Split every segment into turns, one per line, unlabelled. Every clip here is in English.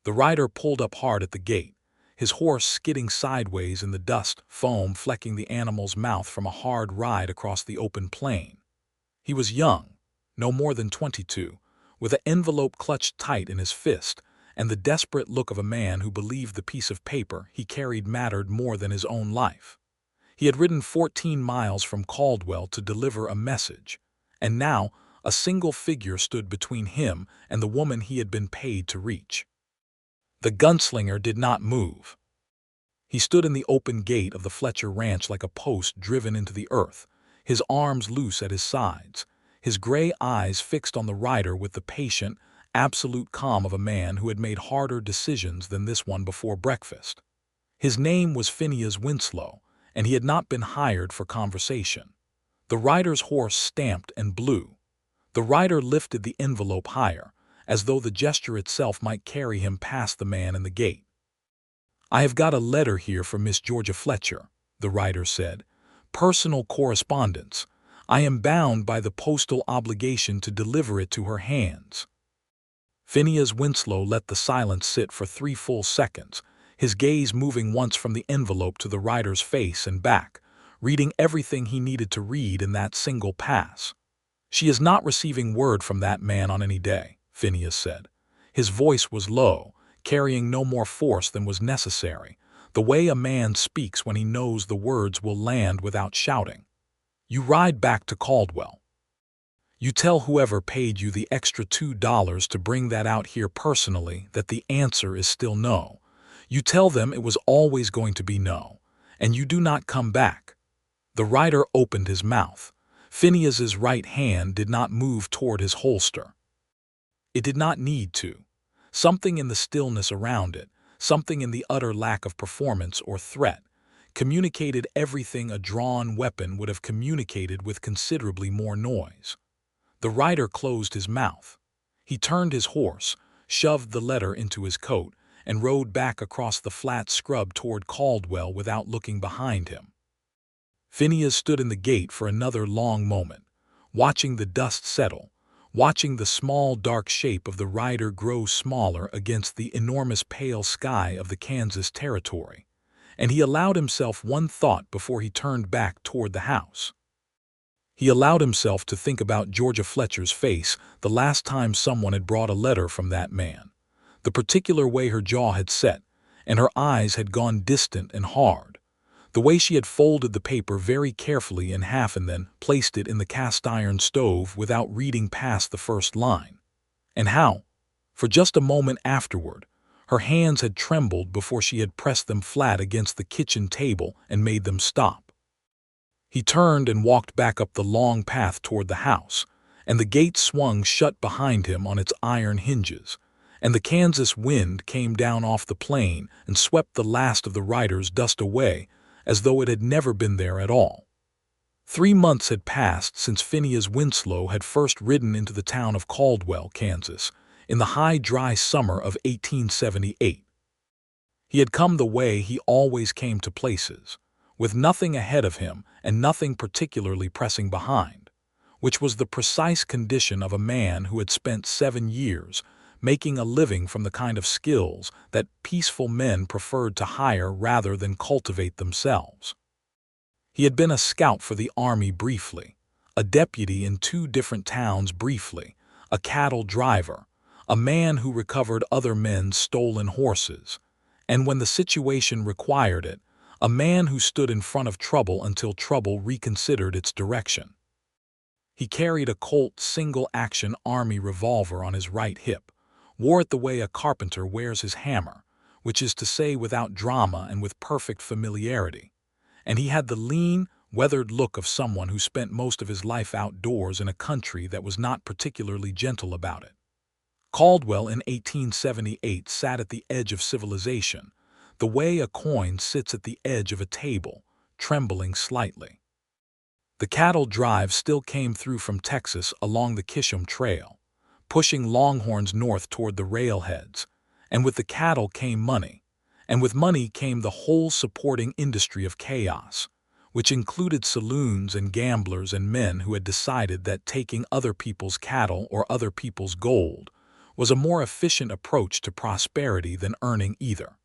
The rider pulled up hard at the gate, his horse skidding sideways in the dust, foam flecking the animal's mouth from a hard ride across the open plain. He was young, no more than 22, with an envelope clutched tight in his fist, and the desperate look of a man who believed the piece of paper he carried mattered more than his own life. He had ridden 14 miles from Caldwell to deliver a message, and now a single figure stood between him and the woman he had been paid to reach. The gunslinger did not move. He stood in the open gate of the Fletcher ranch like a post driven into the earth, his arms loose at his sides, his gray eyes fixed on the rider with the patient, absolute calm of a man who had made harder decisions than this one before breakfast. His name was Phineas Winslow, and he had not been hired for conversation. The rider's horse stamped and blew. The rider lifted the envelope higher, as though the gesture itself might carry him past the man in the gate. "I have got a letter here for Miss Georgia Fletcher," the rider said. "Personal correspondence. I am bound by the postal obligation to deliver it to her hands." Phineas Winslow let the silence sit for 3 full seconds, his gaze moving once from the envelope to the rider's face and back, reading everything he needed to read in that single pass. "She is not receiving word from that man on any day," Phineas said. His voice was low, carrying no more force than was necessary, the way a man speaks when he knows the words will land without shouting. "You ride back to Caldwell. You tell whoever paid you the extra $2 to bring that out here personally that the answer is still no. You tell them it was always going to be no, and you do not come back." The rider opened his mouth. Phineas's right hand did not move toward his holster. It did not need to. Something in the stillness around it, something in the utter lack of performance or threat, communicated everything a drawn weapon would have communicated with considerably more noise. The rider closed his mouth. He turned his horse, shoved the letter into his coat, and rode back across the flat scrub toward Caldwell without looking behind him. Phineas stood in the gate for another long moment, watching the dust settle, watching the small dark shape of the rider grow smaller against the enormous pale sky of the Kansas territory, and he allowed himself one thought before he turned back toward the house. He allowed himself to think about Georgia Fletcher's face the last time someone had brought a letter from that man, the particular way her jaw had set, and her eyes had gone distant and hard, the way she had folded the paper very carefully in half and then placed it in the cast-iron stove without reading past the first line, and how, for just a moment afterward, her hands had trembled before she had pressed them flat against the kitchen table and made them stop. He turned and walked back up the long path toward the house, and the gate swung shut behind him on its iron hinges, and the Kansas wind came down off the plain and swept the last of the rider's dust away as though it had never been there at all. 3 months had passed since Phineas Winslow had first ridden into the town of Caldwell, Kansas, in the high, dry summer of 1878. He had come the way he always came to places, with nothing ahead of him and nothing particularly pressing behind, which was the precise condition of a man who had spent 7 years making a living from the kind of skills that peaceful men preferred to hire rather than cultivate themselves. He had been a scout for the army briefly, a deputy in 2 different towns briefly, a cattle driver, a man who recovered other men's stolen horses, and when the situation required it, a man who stood in front of trouble until trouble reconsidered its direction. He carried a Colt single-action army revolver on his right hip, wore it the way a carpenter wears his hammer, which is to say without drama and with perfect familiarity, and he had the lean, weathered look of someone who spent most of his life outdoors in a country that was not particularly gentle about it. Caldwell in 1878 sat at the edge of civilization, the way a coin sits at the edge of a table, trembling slightly. The cattle drive still came through from Texas along the Kisham Trail, pushing longhorns north toward the railheads, and with the cattle came money, and with money came the whole supporting industry of chaos, which included saloons and gamblers and men who had decided that taking other people's cattle or other people's gold was a more efficient approach to prosperity than earning either.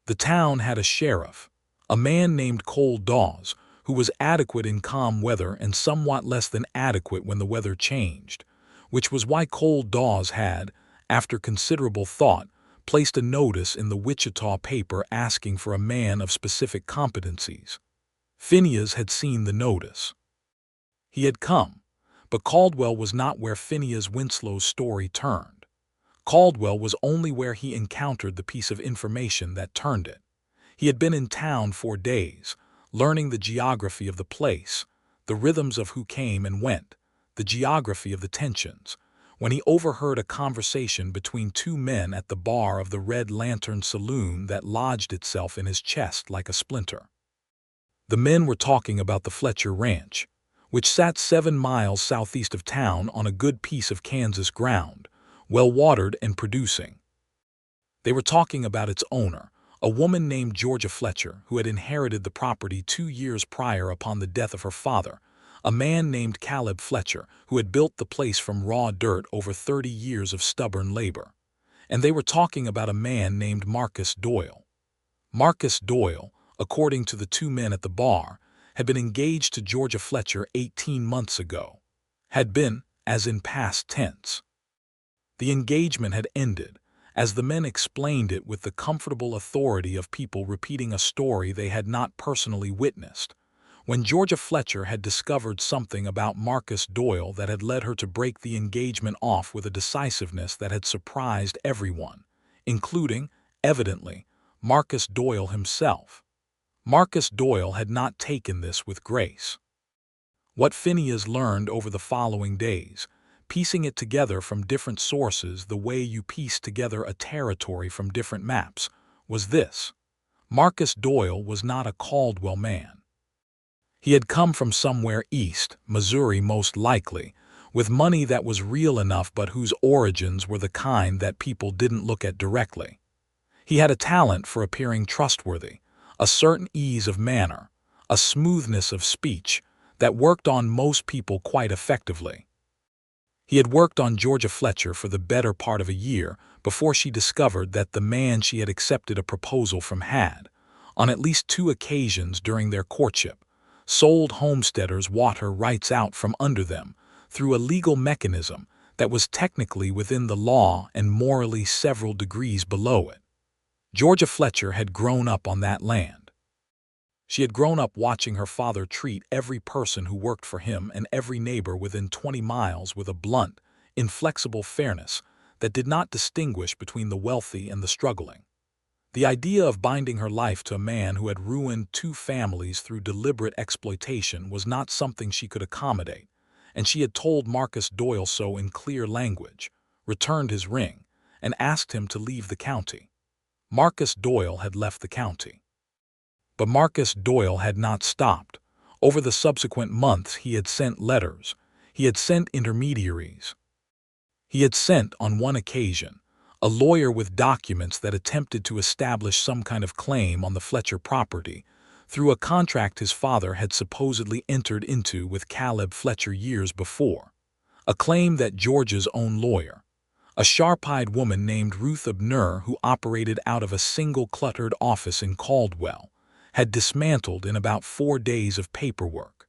The town had a sheriff, a man named Cole Dawes, who was adequate in calm weather and somewhat less than adequate when the weather changed, which was why Cole Dawes had, after considerable thought, placed a notice in the Wichita paper asking for a man of specific competencies. Phineas had seen the notice. He had come, but Caldwell was not where Phineas Winslow's story turned. Caldwell was only where he encountered the piece of information that turned it. He had been in town for days, learning the geography of the place, the rhythms of who came and went, the geography of the tensions, when he overheard a conversation between two men at the bar of the Red Lantern Saloon that lodged itself in his chest like a splinter. The men were talking about the Fletcher Ranch, which sat 7 miles southeast of town on a good piece of Kansas ground, well-watered and producing. They were talking about its owner, a woman named Georgia Fletcher, who had inherited the property 2 years prior upon the death of her father, a man named Caleb Fletcher, who had built the place from raw dirt over 30 years of stubborn labor. And they were talking about a man named Marcus Doyle. Marcus Doyle, according to the two men at the bar, had been engaged to Georgia Fletcher 18 months ago. Had been, as in past tense. The engagement had ended, as the men explained it with the comfortable authority of people repeating a story they had not personally witnessed, when Georgia Fletcher had discovered something about Marcus Doyle that had led her to break the engagement off with a decisiveness that had surprised everyone, including, evidently, Marcus Doyle himself. Marcus Doyle had not taken this with grace. What Phineas learned over the following days, piecing it together from different sources the way you piece together a territory from different maps, was this: Marcus Doyle was not a Caldwell man. He had come from somewhere east, Missouri most likely, with money that was real enough but whose origins were the kind that people didn't look at directly. He had a talent for appearing trustworthy, a certain ease of manner, a smoothness of speech that worked on most people quite effectively. He had worked on Georgia Fletcher for the better part of a year before she discovered that the man she had accepted a proposal from had, on at least 2 occasions during their courtship, sold homesteaders water rights out from under them through a legal mechanism that was technically within the law and morally several degrees below it. Georgia Fletcher had grown up on that land. She had grown up watching her father treat every person who worked for him and every neighbor within 20 miles with a blunt, inflexible fairness that did not distinguish between the wealthy and the struggling. The idea of binding her life to a man who had ruined 2 families through deliberate exploitation was not something she could accommodate, and she had told Marcus Doyle so in clear language, returned his ring, and asked him to leave the county. Marcus Doyle had left the county. But Marcus Doyle had not stopped. Over the subsequent months he had sent letters. He had sent intermediaries. He had sent, on one occasion, a lawyer with documents that attempted to establish some kind of claim on the Fletcher property through a contract his father had supposedly entered into with Caleb Fletcher years before, a claim that Georgia's own lawyer, a sharp-eyed woman named Ruth Abner who operated out of a single cluttered office in Caldwell, had dismantled in about 4 days of paperwork.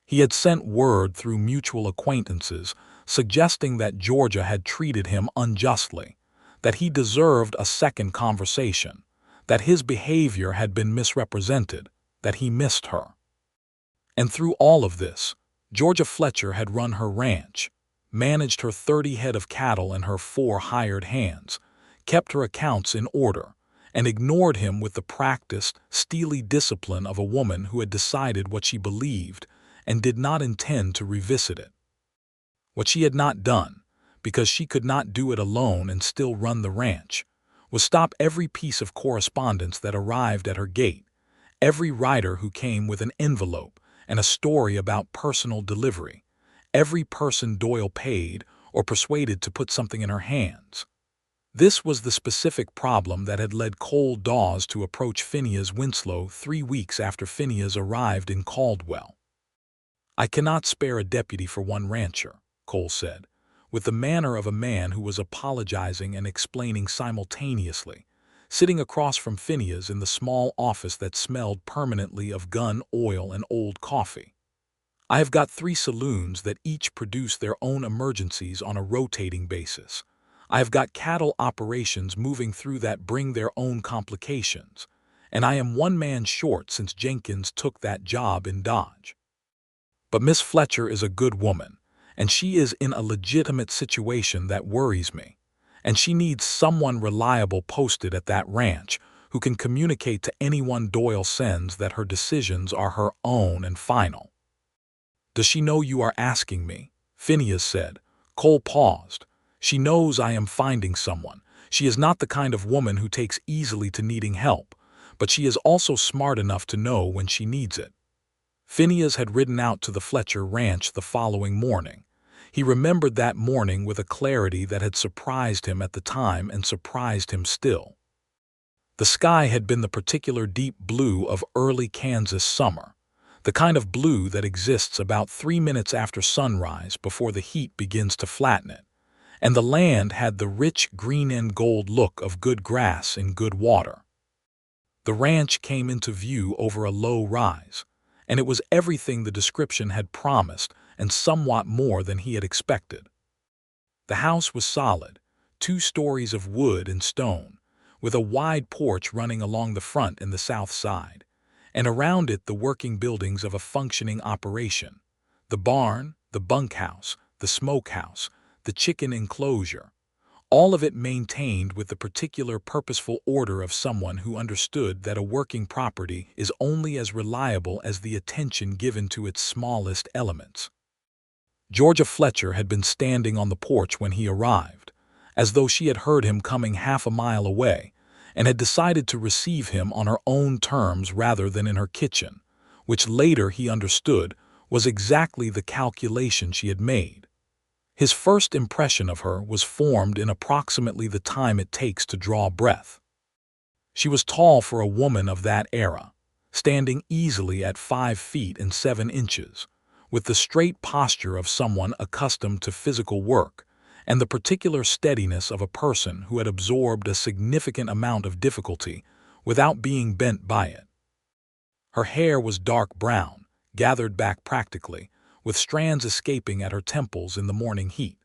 He had sent word through mutual acquaintances suggesting that Georgia had treated him unjustly, that he deserved a second conversation, that his behavior had been misrepresented, that he missed her. And through all of this, Georgia Fletcher had run her ranch, managed her 30 head of cattle and her 4 hired hands, kept her accounts in order, and ignored him with the practiced, steely discipline of a woman who had decided what she believed and did not intend to revisit it. What she had not done, because she could not do it alone and still run the ranch, was stop every piece of correspondence that arrived at her gate, every rider who came with an envelope and a story about personal delivery, every person Doyle paid or persuaded to put something in her hands. This was the specific problem that had led Cole Dawes to approach Phineas Winslow 3 weeks after Phineas arrived in Caldwell. "I cannot spare a deputy for one rancher," Cole said, with the manner of a man who was apologizing and explaining simultaneously, sitting across from Phineas in the small office that smelled permanently of gun, oil, and old coffee. I have got 3 saloons that each produce their own emergencies on a rotating basis. I have got cattle operations moving through that bring their own complications, and I am 1 man short since Jenkins took that job in Dodge. But Miss Fletcher is a good woman, and she is in a legitimate situation that worries me, and she needs someone reliable posted at that ranch who can communicate to anyone Doyle sends that her decisions are her own and final. Does she know you are asking me? Phineas said. Cole paused. She knows I am finding someone. She is not the kind of woman who takes easily to needing help, but she is also smart enough to know when she needs it. Phineas had ridden out to the Fletcher ranch the following morning. He remembered that morning with a clarity that had surprised him at the time and surprised him still. The sky had been the particular deep blue of early Kansas summer, the kind of blue that exists about 3 minutes after sunrise before the heat begins to flatten it, and the land had the rich green and gold look of good grass in good water. The ranch came into view over a low rise, and it was everything the description had promised and somewhat more than he had expected. The house was solid, 2 stories of wood and stone, with a wide porch running along the front and the south side, and around it the working buildings of a functioning operation: the barn, the bunkhouse, the smokehouse, the chicken enclosure, all of it maintained with the particular purposeful order of someone who understood that a working property is only as reliable as the attention given to its smallest elements. Georgia Fletcher had been standing on the porch when he arrived, as though she had heard him coming half a mile away, and had decided to receive him on her own terms rather than in her kitchen, which later he understood was exactly the calculation she had made. His first impression of her was formed in approximately the time it takes to draw breath. She was tall for a woman of that era, standing easily at 5 feet and 7 inches, with the straight posture of someone accustomed to physical work, and the particular steadiness of a person who had absorbed a significant amount of difficulty without being bent by it. Her hair was dark brown, gathered back practically, with strands escaping at her temples in the morning heat.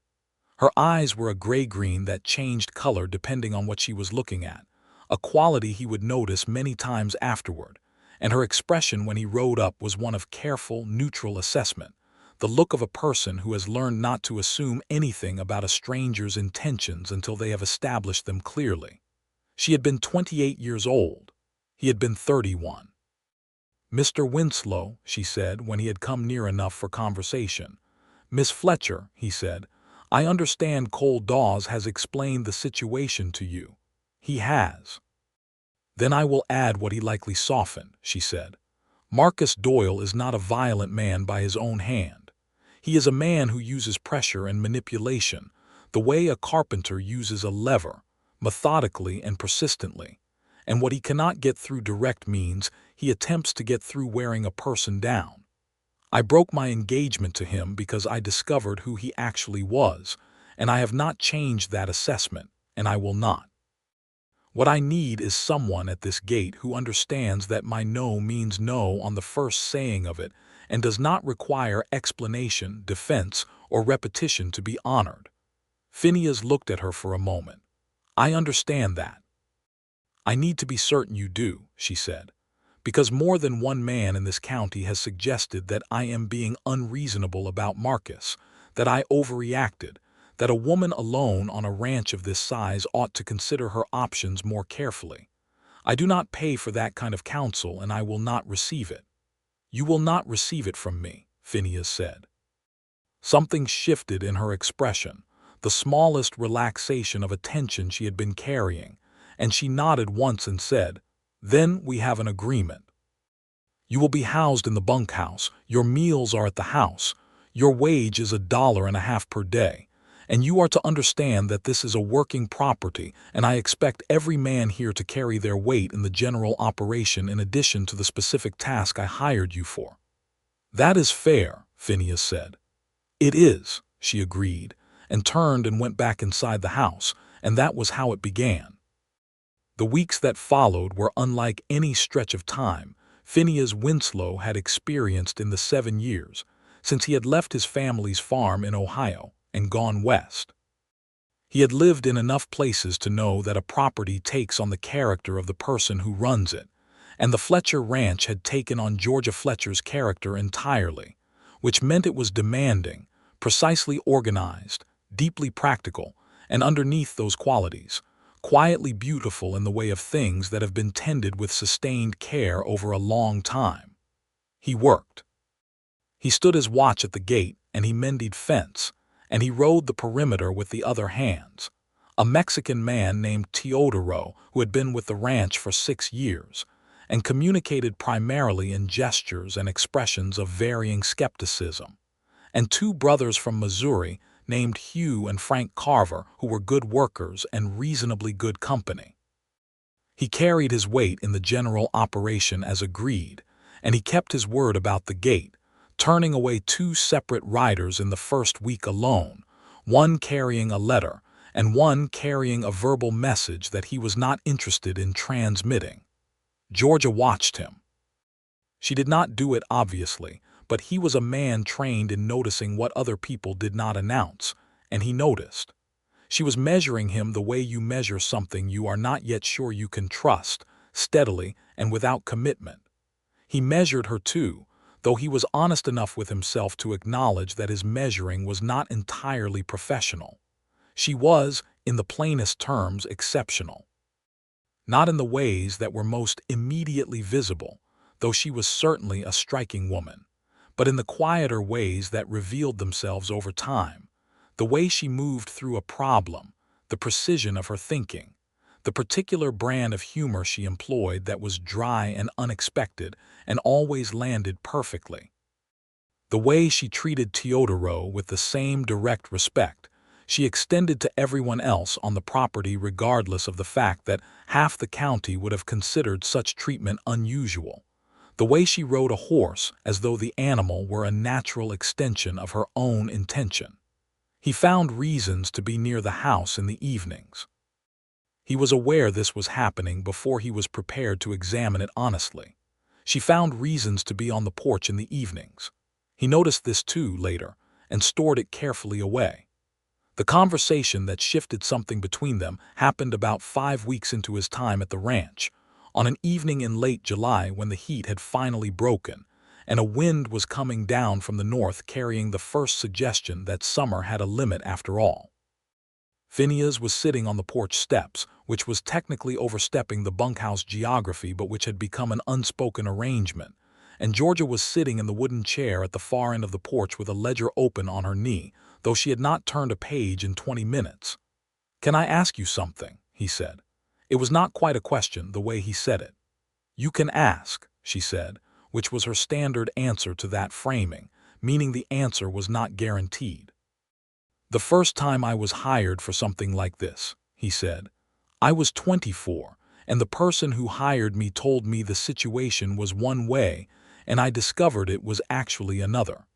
Her eyes were a gray-green that changed color depending on what she was looking at, a quality he would notice many times afterward, and her expression when he rode up was one of careful, neutral assessment, the look of a person who has learned not to assume anything about a stranger's intentions until they have established them clearly. She had been 28 years old. He had been 31. Mr. Winslow, she said when he had come near enough for conversation. Miss Fletcher, he said, I understand Cole Dawes has explained the situation to you. He has. Then I will add what he likely softened, she said. Marcus Doyle is not a violent man by his own hand. He is a man who uses pressure and manipulation, the way a carpenter uses a lever, methodically and persistently, and what he cannot get through direct means he attempts to get through wearing a person down. I broke my engagement to him because I discovered who he actually was, and I have not changed that assessment, and I will not. What I need is someone at this gate who understands that my no means no on the first saying of it and does not require explanation, defense, or repetition to be honored. Phineas looked at her for a moment. I understand that. I need to be certain you do, she said, because more than 1 man in this county has suggested that I am being unreasonable about Marcus, that I overreacted, that a woman alone on a ranch of this size ought to consider her options more carefully. I do not pay for that kind of counsel, and I will not receive it. You will not receive it from me, Phineas said. Something shifted in her expression, the smallest relaxation of attention she had been carrying, and she nodded once and said, Then we have an agreement. You will be housed in the bunkhouse, your meals are at the house, your wage is $1.50 per day, and you are to understand that this is a working property, and I expect every man here to carry their weight in the general operation in addition to the specific task I hired you for. That is fair, Phineas said. It is, she agreed, and turned and went back inside the house, and that was how it began. The weeks that followed were unlike any stretch of time Phineas Winslow had experienced in the 7 years since he had left his family's farm in Ohio and gone west. He had lived in enough places to know that a property takes on the character of the person who runs it, and the Fletcher ranch had taken on Georgia Fletcher's character entirely, which meant it was demanding, precisely organized, deeply practical, and underneath those qualities, quietly beautiful in the way of things that have been tended with sustained care over a long time. He worked. He stood his watch at the gate, and he mended fence, and he rode the perimeter with the other hands. A Mexican man named Teodoro, who had been with the ranch for 6 years, and communicated primarily in gestures and expressions of varying skepticism, and 2 brothers from Missouri named Hugh and Frank Carver, who were good workers and reasonably good company. He carried his weight in the general operation as agreed, and he kept his word about the gate, turning away 2 separate riders in the first week alone, one carrying a letter and one carrying a verbal message that he was not interested in transmitting. Georgia watched him. She did not do it obviously, but he was a man trained in noticing what other people did not announce, and he noticed. She was measuring him the way you measure something you are not yet sure you can trust, steadily and without commitment. He measured her too, though he was honest enough with himself to acknowledge that his measuring was not entirely professional. She was, in the plainest terms, exceptional. Not in the ways that were most immediately visible, though she was certainly a striking woman, but in the quieter ways that revealed themselves over time, the way she moved through a problem, the precision of her thinking, the particular brand of humor she employed that was dry and unexpected and always landed perfectly. The way she treated Teodoro with the same direct respect she extended to everyone else on the property regardless of the fact that half the county would have considered such treatment unusual. The way she rode a horse as though the animal were a natural extension of her own intention. He found reasons to be near the house in the evenings. He was aware this was happening before he was prepared to examine it honestly. She found reasons to be on the porch in the evenings. He noticed this too later and stored it carefully away. The conversation that shifted something between them happened about 5 weeks into his time at the ranch, on an evening in late July when the heat had finally broken, and a wind was coming down from the north carrying the first suggestion that summer had a limit after all. Phineas was sitting on the porch steps, which was technically overstepping the bunkhouse geography but which had become an unspoken arrangement, and Georgia was sitting in the wooden chair at the far end of the porch with a ledger open on her knee, though she had not turned a page in 20 minutes. "Can I ask you something?" he said. It was not quite a question the way he said it. "You can ask," she said, which was her standard answer to that framing, meaning the answer was not guaranteed. "The first time I was hired for something like this," he said, "I was 24, and the person who hired me told me the situation was one way, and I discovered it was actually another.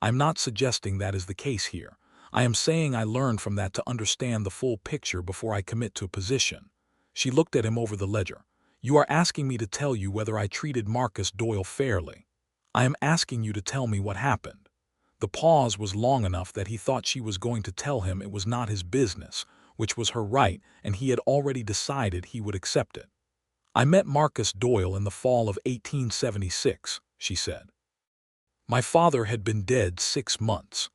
I'm not suggesting that is the case here. I am saying I learned from that to understand the full picture before I commit to a position." She looked at him over the ledger. "You are asking me to tell you whether I treated Marcus Doyle fairly. I am asking you to tell me what happened." The pause was long enough that he thought she was going to tell him it was not his business, which was her right, and he had already decided he would accept it. "I met Marcus Doyle in the fall of 1876, she said. "My father had been dead 6 months.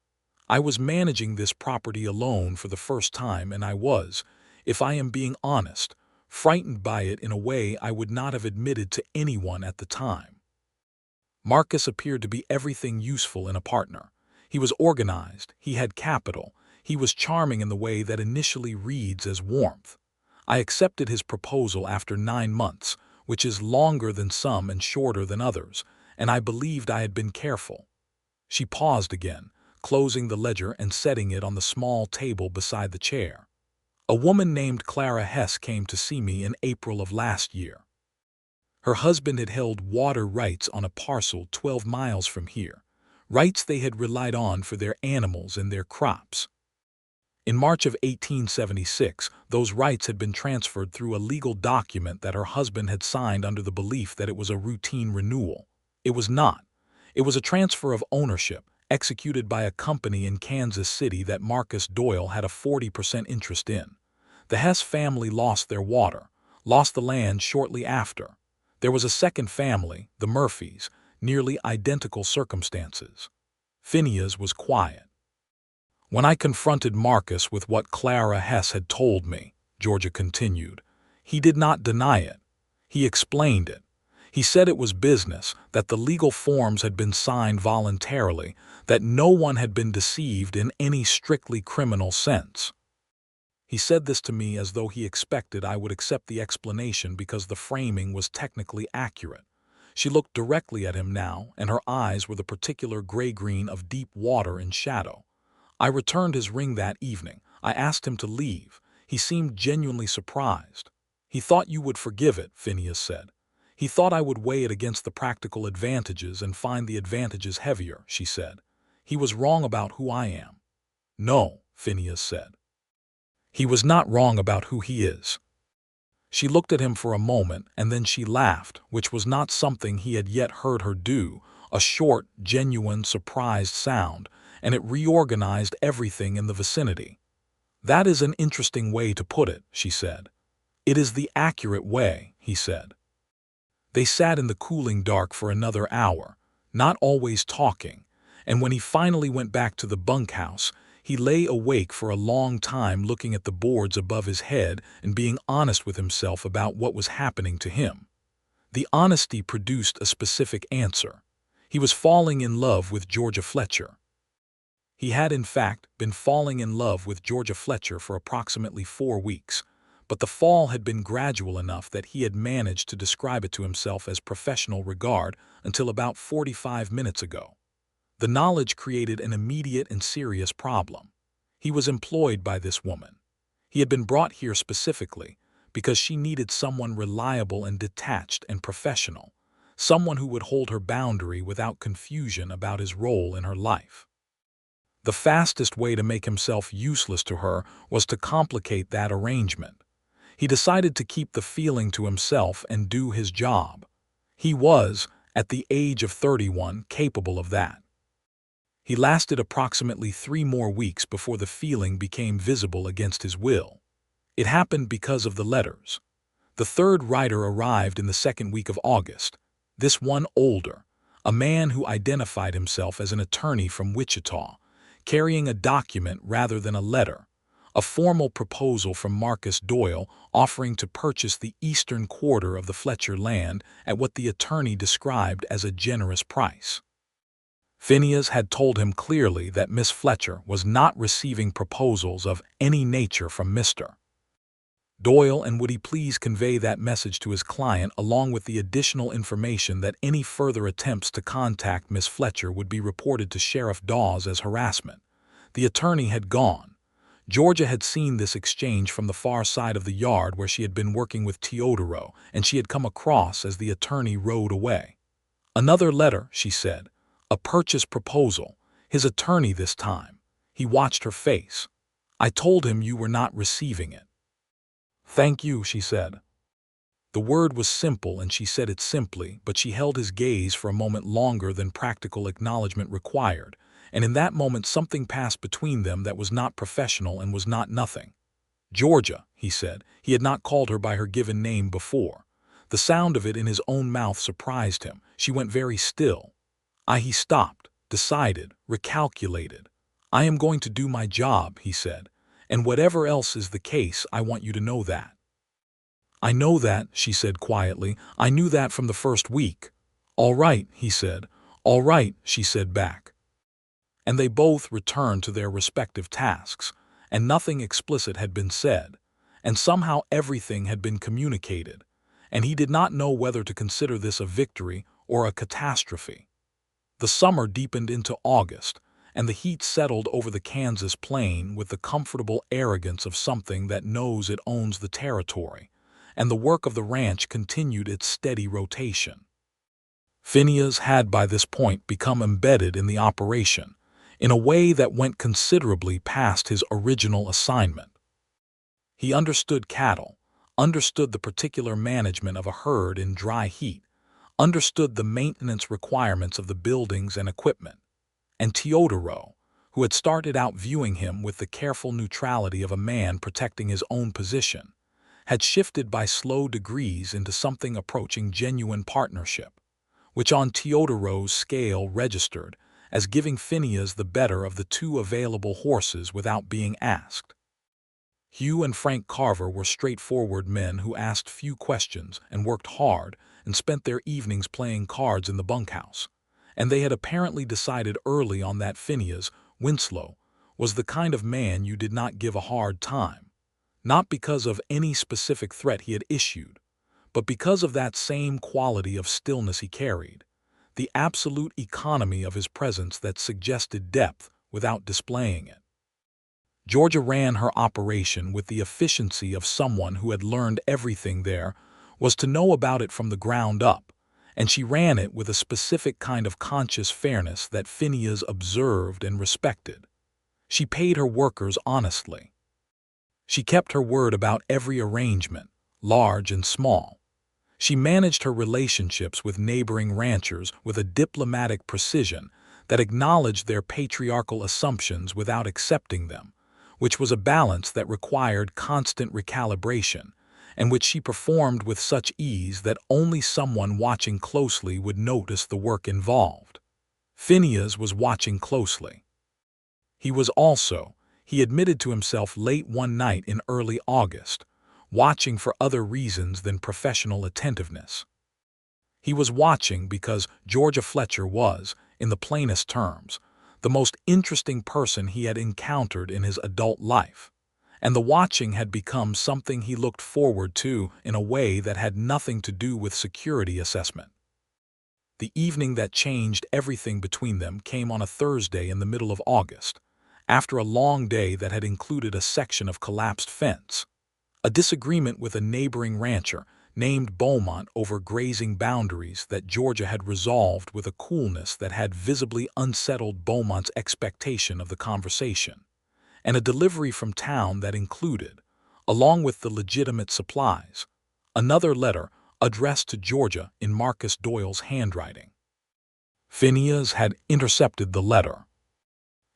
I was managing this property alone for the first time, and I was, if I am being honest, frightened by it in a way I would not have admitted to anyone at the time. Marcus appeared to be everything useful in a partner. He was organized, he had capital, he was charming in the way that initially reads as warmth. I accepted his proposal after 9 months, which is longer than some and shorter than others, and I believed I had been careful." She paused again, closing the ledger and setting it on the small table beside the chair. "A woman named Clara Hess came to see me in April of last year. Her husband had held water rights on a parcel 12 miles from here, rights they had relied on for their animals and their crops. In March of 1876, those rights had been transferred through a legal document that her husband had signed under the belief that it was a routine renewal. It was not. It was a transfer of ownership, executed by a company in Kansas City that Marcus Doyle had a 40% interest in. The Hess family lost their water, lost the land shortly after. There was a second family, the Murphys, nearly identical circumstances. Phineas was quiet. When I confronted Marcus with what Clara Hess had told me, Georgia continued, he did not deny it. He explained it. He said it was business, that the legal forms had been signed voluntarily, that no one had been deceived in any strictly criminal sense. He said this to me as though he expected I would accept the explanation because the framing was technically accurate. She looked directly at him now, and her eyes were the particular gray-green of deep water in shadow. I returned his ring that evening. I asked him to leave. He seemed genuinely surprised. He thought you would forgive it, Phineas said. He thought I would weigh it against the practical advantages and find the advantages heavier, she said. He was wrong about who I am. No, Phineas said. He was not wrong about who he is. She looked at him for a moment, and then she laughed, which was not something he had yet heard her do, a short, genuine, surprised sound, and it reorganized everything in the vicinity. That is an interesting way to put it, she said. It is the accurate way, he said. They sat in the cooling dark for another hour, not always talking, and when he finally went back to the bunkhouse, he lay awake for a long time looking at the boards above his head and being honest with himself about what was happening to him. The honesty produced a specific answer. He was falling in love with Georgia Fletcher. He had, in fact, been falling in love with Georgia Fletcher for approximately 4 weeks, but the fall had been gradual enough that he had managed to describe it to himself as professional regard until about 45 minutes ago. The knowledge created an immediate and serious problem. He was employed by this woman. He had been brought here specifically because she needed someone reliable and detached and professional, someone who would hold her boundary without confusion about his role in her life. The fastest way to make himself useless to her was to complicate that arrangement. He decided to keep the feeling to himself and do his job. He was, at the age of 31, capable of that. He lasted approximately 3 more weeks before the feeling became visible against his will. It happened because of the letters. The third writer arrived in the second week of August, this one older, a man who identified himself as an attorney from Wichita, carrying a document rather than a letter, a formal proposal from Marcus Doyle offering to purchase the eastern quarter of the Fletcher land at what the attorney described as a generous price. Phineas had told him clearly that Miss Fletcher was not receiving proposals of any nature from Mr. Doyle, and would he please convey that message to his client along with the additional information that any further attempts to contact Miss Fletcher would be reported to Sheriff Dawes as harassment. The attorney had gone. Georgia had seen this exchange from the far side of the yard where she had been working with Teodoro, and she had come across as the attorney rode away. Another letter, she said. A purchase proposal. His attorney this time. He watched her face. I told him you were not receiving it. Thank you, she said. The word was simple and she said it simply, but she held his gaze for a moment longer than practical acknowledgement required, and in that moment something passed between them that was not professional and was not nothing. Georgia, he said. He had not called her by her given name before. The sound of it in his own mouth surprised him. She went very still. He stopped, decided, recalculated. I am going to do my job, he said, and whatever else is the case, I want you to know that. I know that, she said quietly. I knew that from the first week. All right, he said. All right, she said back. And they both returned to their respective tasks, and nothing explicit had been said, and somehow everything had been communicated, and he did not know whether to consider this a victory or a catastrophe. The summer deepened into August, and the heat settled over the Kansas plain with the comfortable arrogance of something that knows it owns the territory, and the work of the ranch continued its steady rotation. Phineas had by this point become embedded in the operation. in a way that went considerably past his original assignment. He understood cattle, understood the particular management of a herd in dry heat, understood the maintenance requirements of the buildings and equipment, and Teodoro, who had started out viewing him with the careful neutrality of a man protecting his own position, had shifted by slow degrees into something approaching genuine partnership, which on Teodoro's scale registered as giving Phineas the better of the two available horses without being asked. Hugh and Frank Carver were straightforward men who asked few questions and worked hard and spent their evenings playing cards in the bunkhouse, and they had apparently decided early on that Phineas Winslow was the kind of man you did not give a hard time, not because of any specific threat he had issued, but because of that same quality of stillness he carried, the absolute economy of his presence that suggested depth without displaying it. Georgia ran her operation with the efficiency of someone who had learned everything there was to know about it from the ground up, and she ran it with a specific kind of conscious fairness that Phineas observed and respected. She paid her workers honestly. She kept her word about every arrangement, large and small. She managed her relationships with neighboring ranchers with a diplomatic precision that acknowledged their patriarchal assumptions without accepting them, which was a balance that required constant recalibration, and which she performed with such ease that only someone watching closely would notice the work involved. Phineas was watching closely. He was also, he admitted to himself late one night in early August, watching for other reasons than professional attentiveness. He was watching because Georgia Fletcher was, in the plainest terms, the most interesting person he had encountered in his adult life, and the watching had become something he looked forward to in a way that had nothing to do with security assessment. The evening that changed everything between them came on a Thursday in the middle of August, after a long day that had included a section of collapsed fence, a disagreement with a neighboring rancher named Beaumont over grazing boundaries that Georgia had resolved with a coolness that had visibly unsettled Beaumont's expectation of the conversation, and a delivery from town that included, along with the legitimate supplies, another letter addressed to Georgia in Marcus Doyle's handwriting. Phineas had intercepted the letter.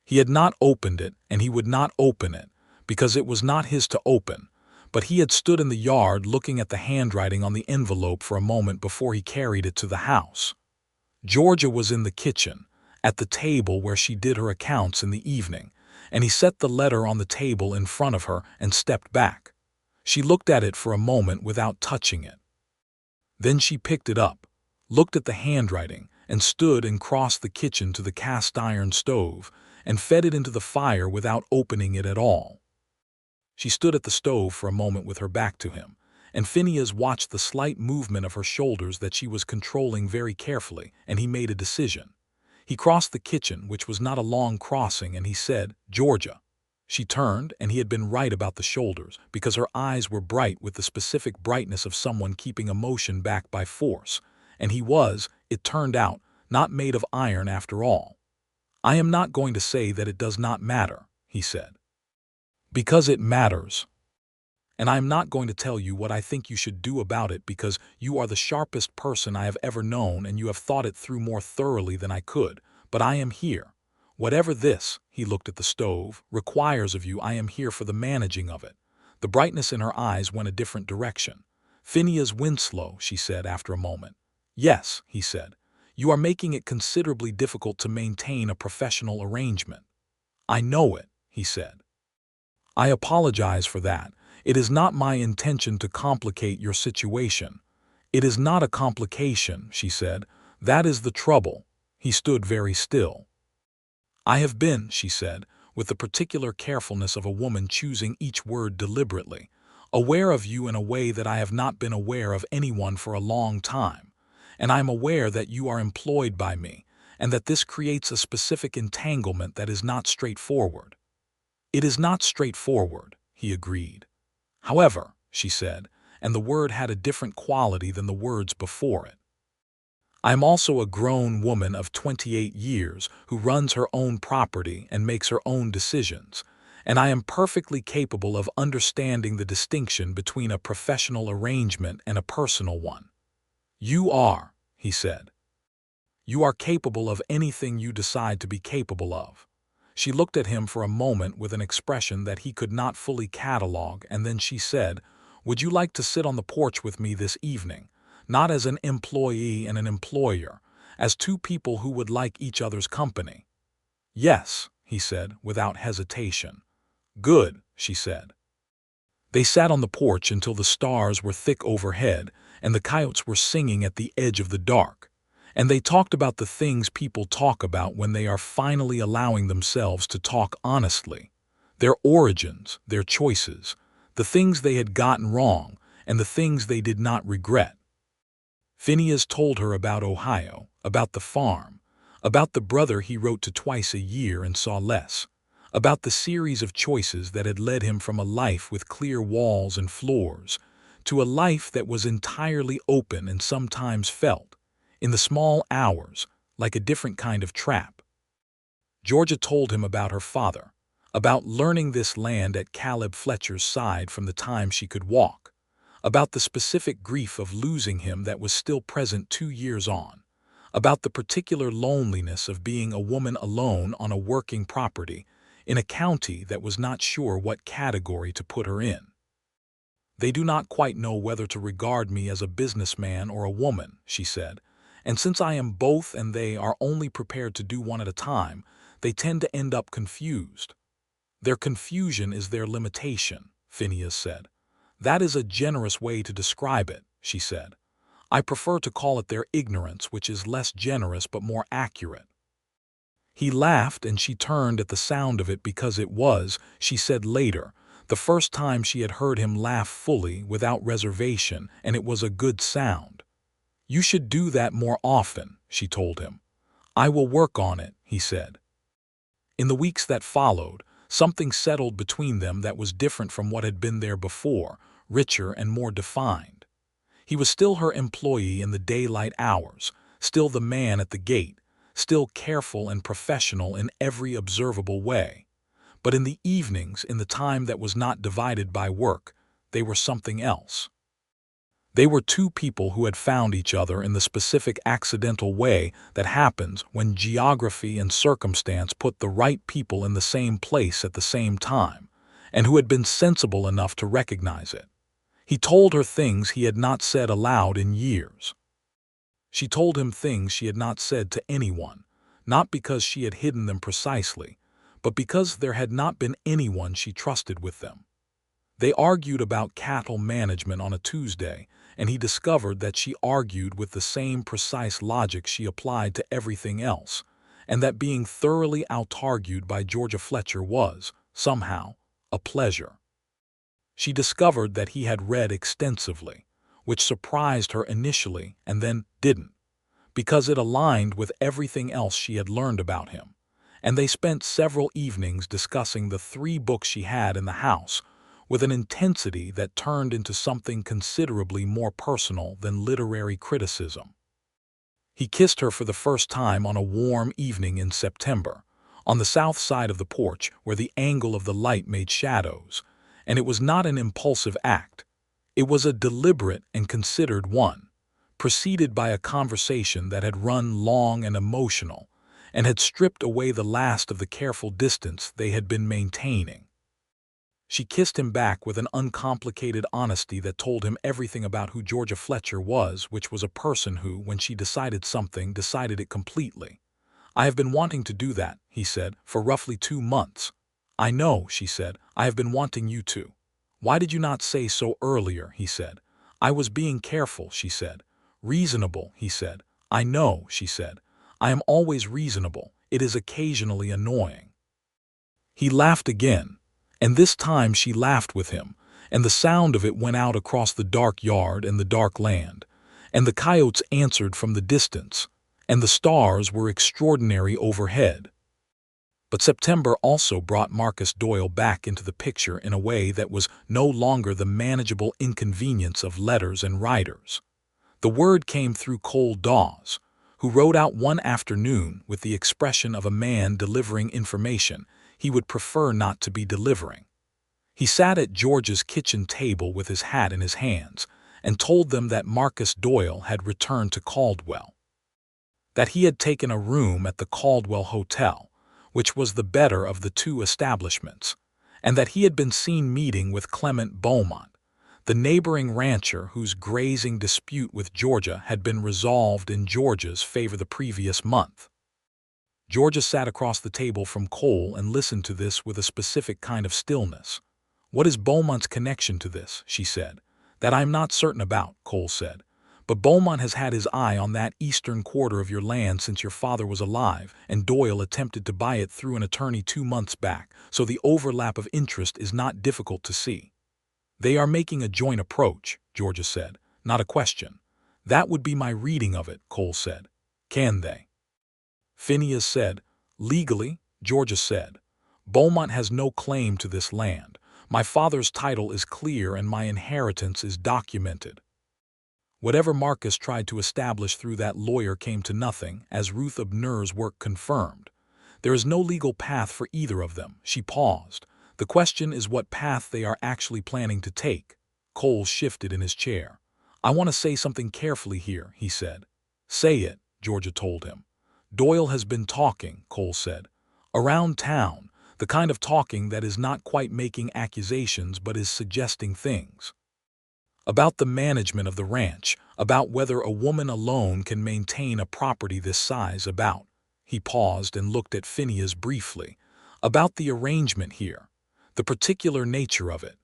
He had not opened it, and he would not open it, because it was not his to open, but he had stood in the yard looking at the handwriting on the envelope for a moment before he carried it to the house. Georgia was in the kitchen, at the table where she did her accounts in the evening, and he set the letter on the table in front of her and stepped back. She looked at it for a moment without touching it. Then she picked it up, looked at the handwriting, and stood and crossed the kitchen to the cast-iron stove and fed it into the fire without opening it at all. She stood at the stove for a moment with her back to him, and Phineas watched the slight movement of her shoulders that she was controlling very carefully, and he made a decision. He crossed the kitchen, which was not a long crossing, and he said, "Georgia." She turned, and he had been right about the shoulders, because her eyes were bright with the specific brightness of someone keeping emotion back by force, and he was, it turned out, not made of iron after all. "I am not going to say that it does not matter," he said. "Because it matters. And I am not going to tell you what I think you should do about it because you are the sharpest person I have ever known and you have thought it through more thoroughly than I could, but I am here. Whatever this," he looked at the stove, "requires of you, I am here for the managing of it." The brightness in her eyes went a different direction. "Phineas Winslow," she said after a moment. "Yes," he said. "You are making it considerably difficult to maintain a professional arrangement." "I know it," he said. "I apologize for that. It is not my intention to complicate your situation." "It is not a complication," she said. "That is the trouble." He stood very still. "I have been," she said, with the particular carefulness of a woman choosing each word deliberately, "aware of you in a way that I have not been aware of anyone for a long time, and I am aware that you are employed by me, and that this creates a specific entanglement that is not straightforward." "It is not straightforward," he agreed. "However," she said, and the word had a different quality than the words before it, I'm also a grown woman of 28 years who runs her own property and makes her own decisions, and I am perfectly capable of understanding the distinction between a professional arrangement and a personal one. You are, he said. You are capable of anything you decide to be capable of. She looked at him for a moment with an expression that he could not fully catalog, and then she said, "Would you like to sit on the porch with me this evening? Not as an employee and an employer, as two people who would like each other's company." "Yes," he said, without hesitation. "Good," she said. They sat on the porch until the stars were thick overhead and the coyotes were singing at the edge of the dark, and they talked about the things people talk about when they are finally allowing themselves to talk honestly: their origins, their choices, the things they had gotten wrong, and the things they did not regret. Phineas told her about Ohio, about the farm, about the brother he wrote to twice a year and saw less, about the series of choices that had led him from a life with clear walls and floors to a life that was entirely open and sometimes felt, in the small hours, like a different kind of trap. Georgia told him about her father, about learning this land at Caleb Fletcher's side from the time she could walk, about the specific grief of losing him that was still present 2 years on, about the particular loneliness of being a woman alone on a working property in a county that was not sure what category to put her in. "They do not quite know whether to regard me as a businessman or a woman," she said, "and since I am both and they are only prepared to do one at a time, they tend to end up confused." "Their confusion is their limitation," Phineas said. "That is a generous way to describe it," she said. "I prefer to call it their ignorance, which is less generous but more accurate." He laughed, and she turned at the sound of it because it was, she said later, the first time she had heard him laugh fully, without reservation, and it was a good sound. "You should do that more often," she told him. "I will work on it," he said. In the weeks that followed, something settled between them that was different from what had been there before, richer and more defined. He was still her employee in the daylight hours, still the man at the gate, still careful and professional in every observable way. But in the evenings, in the time that was not divided by work, they were something else. They were two people who had found each other in the specific accidental way that happens when geography and circumstance put the right people in the same place at the same time, and who had been sensible enough to recognize it. He told her things he had not said aloud in years. She told him things she had not said to anyone, not because she had hidden them precisely, but because there had not been anyone she trusted with them. They argued about cattle management on a Tuesday, and he discovered that she argued with the same precise logic she applied to everything else, and that being thoroughly out-argued by Georgia Fletcher was, somehow, a pleasure. She discovered that he had read extensively, which surprised her initially and then didn't, because it aligned with everything else she had learned about him, and they spent several evenings discussing the 3 books she had in the house with an intensity that turned into something considerably more personal than literary criticism. He kissed her for the first time on a warm evening in September, on the south side of the porch where the angle of the light made shadows, and it was not an impulsive act. It was a deliberate and considered one, preceded by a conversation that had run long and emotional, and had stripped away the last of the careful distance they had been maintaining. She kissed him back with an uncomplicated honesty that told him everything about who Georgia Fletcher was, which was a person who, when she decided something, decided it completely. "I have been wanting to do that," he said, "for roughly 2 months. "I know," she said. "I have been wanting you to." "Why did you not say so earlier?" he said. "I was being careful," she said. "Reasonable," he said. "I know," she said. "I am always reasonable. It is occasionally annoying." He laughed again, and this time she laughed with him, and the sound of it went out across the dark yard and the dark land, and the coyotes answered from the distance, and the stars were extraordinary overhead. But September also brought Marcus Doyle back into the picture in a way that was no longer the manageable inconvenience of letters and writers. The word came through cold daws, who rode out one afternoon with the expression of a man delivering information he would prefer not to be delivering. He sat at George's kitchen table with his hat in his hands and told them that Marcus Doyle had returned to Caldwell, that he had taken a room at the Caldwell Hotel, which was the better of the two establishments, and that he had been seen meeting with Clement Beaumont, the neighboring rancher whose grazing dispute with Georgia had been resolved in Georgia's favor the previous month. Georgia sat across the table from Cole and listened to this with a specific kind of stillness. "What is Beaumont's connection to this?" she said. "That I am not certain about," Cole said. "But Beaumont has had his eye on that eastern quarter of your land since your father was alive, and Doyle attempted to buy it through an attorney 2 months back, so the overlap of interest is not difficult to see." "They are making a joint approach," Georgia said, "not a question." "That would be my reading of it," Cole said. "Can they?" Phineas said. "Legally," Georgia said, "Beaumont has no claim to this land. My father's title is clear and my inheritance is documented." Whatever Marcus tried to establish through that lawyer came to nothing, as Ruth Abner's work confirmed. "There is no legal path for either of them." She paused. "The question is what path they are actually planning to take." Cole shifted in his chair. "I want to say something carefully here," he said. "Say it," Georgia told him. "Doyle has been talking," Cole said. "Around town, the kind of talking that is not quite making accusations but is suggesting things. About the management of the ranch, about whether a woman alone can maintain a property this size, about—" he paused and looked at Phineas briefly, "about the arrangement here, the particular nature of it."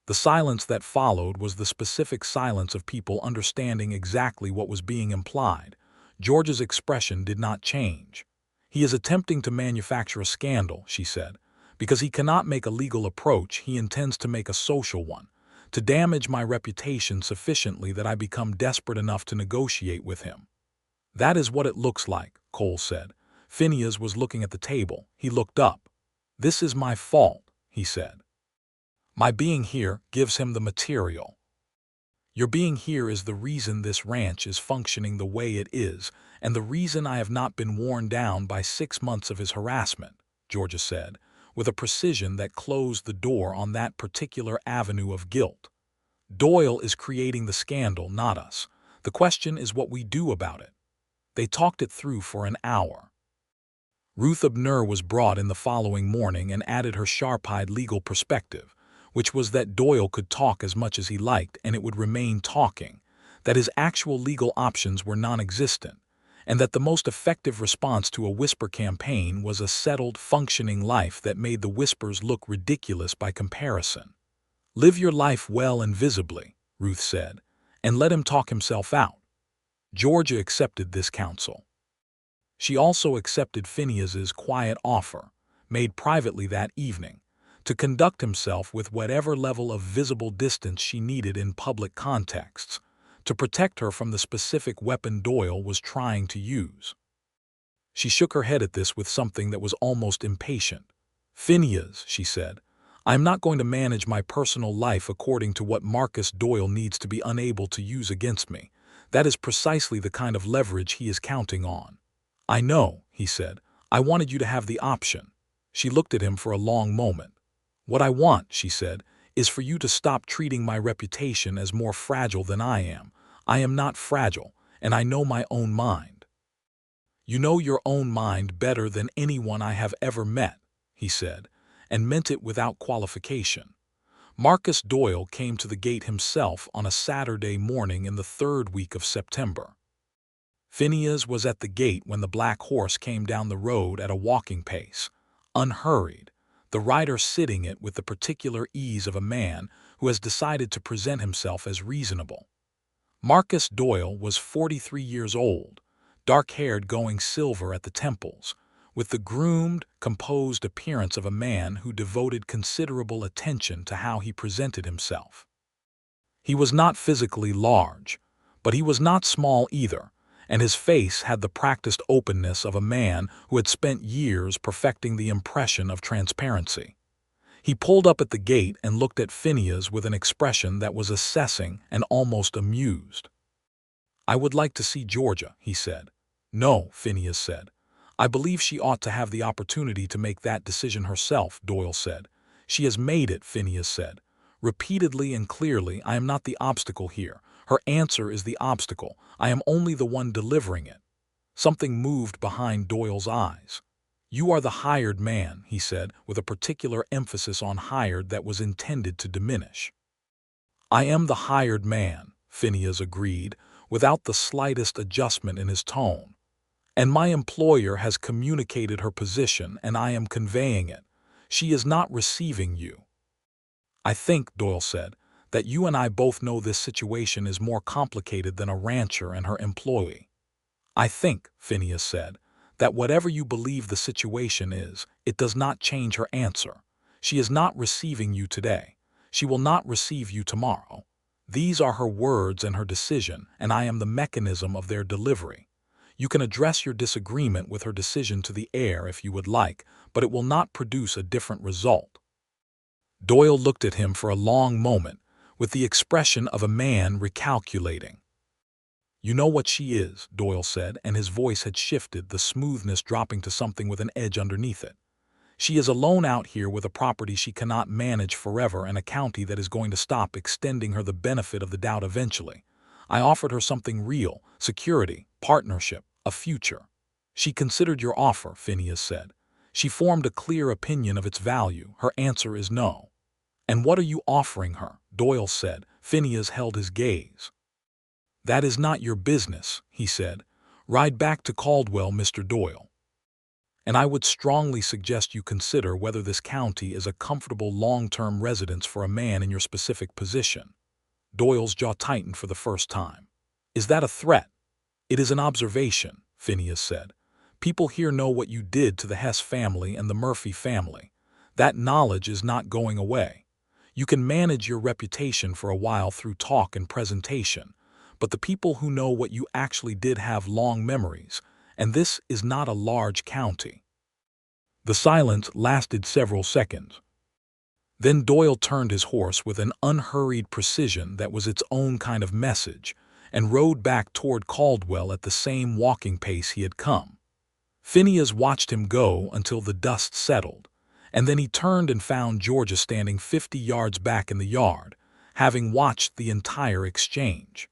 The silence that followed was the specific silence of people understanding exactly what was being implied. George's expression did not change. "He is attempting to manufacture a scandal," she said. "Because he cannot make a legal approach, he intends to make a social one, to damage my reputation sufficiently that I become desperate enough to negotiate with him." "That is what it looks like," Cole said. Phineas was looking at the table. He looked up. "This is my fault," he said. "My being here gives him the material. Your being here is the reason this ranch is functioning the way it is, and the reason I have not been worn down by 6 months of his harassment," Georgia said, with a precision that closed the door on that particular avenue of guilt. "Doyle is creating the scandal, not us. The question is what we do about it." They talked it through for an hour. Ruth Abner was brought in the following morning and added her sharp-eyed legal perspective, which was that Doyle could talk as much as he liked and it would remain talking, that his actual legal options were non-existent, and that the most effective response to a whisper campaign was a settled, functioning life that made the whispers look ridiculous by comparison. "Live your life well and visibly," Ruth said, "and let him talk himself out." Georgia accepted this counsel. She also accepted Phineas's quiet offer, made privately that evening, to conduct himself with whatever level of visible distance she needed in public contexts, to protect her from the specific weapon Doyle was trying to use. She shook her head at this with something that was almost impatient. "Phineas," she said, "I am not going to manage my personal life according to what Marcus Doyle needs to be unable to use against me. That is precisely the kind of leverage he is counting on." "I know," he said. "I wanted you to have the option." She looked at him for a long moment. "What I want," she said, "is for you to stop treating my reputation as more fragile than I am. I am not fragile, and I know my own mind." "You know your own mind better than anyone I have ever met," he said, and meant it without qualification. Marcus Doyle came to the gate himself on a Saturday morning in the 3rd week of September. Phineas was at the gate when the black horse came down the road at a walking pace, unhurried, the rider sitting it with the particular ease of a man who has decided to present himself as reasonable. Marcus Doyle was 43 years old, dark-haired going silver at the temples, with the groomed, composed appearance of a man who devoted considerable attention to how he presented himself. He was not physically large, but he was not small either, and his face had the practiced openness of a man who had spent years perfecting the impression of transparency. He pulled up at the gate and looked at Phineas with an expression that was assessing and almost amused. "I would like to see Georgia," he said. No, Phineas said. I believe she ought to have the opportunity to make that decision herself, Doyle said. She has made it, Phineas said. Repeatedly and clearly, I am not the obstacle here. Her answer is the obstacle. I am only the one delivering it. Something moved behind Doyle's eyes. You are the hired man, he said, with a particular emphasis on hired that was intended to diminish. I am the hired man, Phineas agreed, without the slightest adjustment in his tone. And my employer has communicated her position, and I am conveying it. She is not receiving you. I think, Doyle said, that you and I both know this situation is more complicated than a rancher and her employee. I think, Phineas said, that whatever you believe the situation is, it does not change her answer. She is not receiving you today. She will not receive you tomorrow. These are her words and her decision, and I am the mechanism of their delivery. You can address your disagreement with her decision to the air if you would like, but it will not produce a different result. Doyle looked at him for a long moment, with the expression of a man recalculating. You know what she is, Doyle said, and his voice had shifted, the smoothness dropping to something with an edge underneath it. She is alone out here with a property she cannot manage forever and a county that is going to stop extending her the benefit of the doubt eventually. I offered her something real, security, partnership, a future. She considered your offer, Phineas said. She formed a clear opinion of its value. Her answer is no. And what are you offering her? Doyle said. Phineas held his gaze. That is not your business, he said. Ride back to Caldwell, Mr. Doyle. And I would strongly suggest you consider whether this county is a comfortable long-term residence for a man in your specific position. Doyle's jaw tightened for the first time. Is that a threat? It is an observation, Phineas said. People here know what you did to the Hess family and the Murphy family. That knowledge is not going away. You can manage your reputation for a while through talk and presentation, but the people who know what you actually did have long memories, and this is not a large county. The silence lasted several seconds. Then Doyle turned his horse with an unhurried precision that was its own kind of message, and rode back toward Caldwell at the same walking pace he had come. Phineas watched him go until the dust settled, and then he turned and found Georgia standing 50 yards back in the yard, having watched the entire exchange.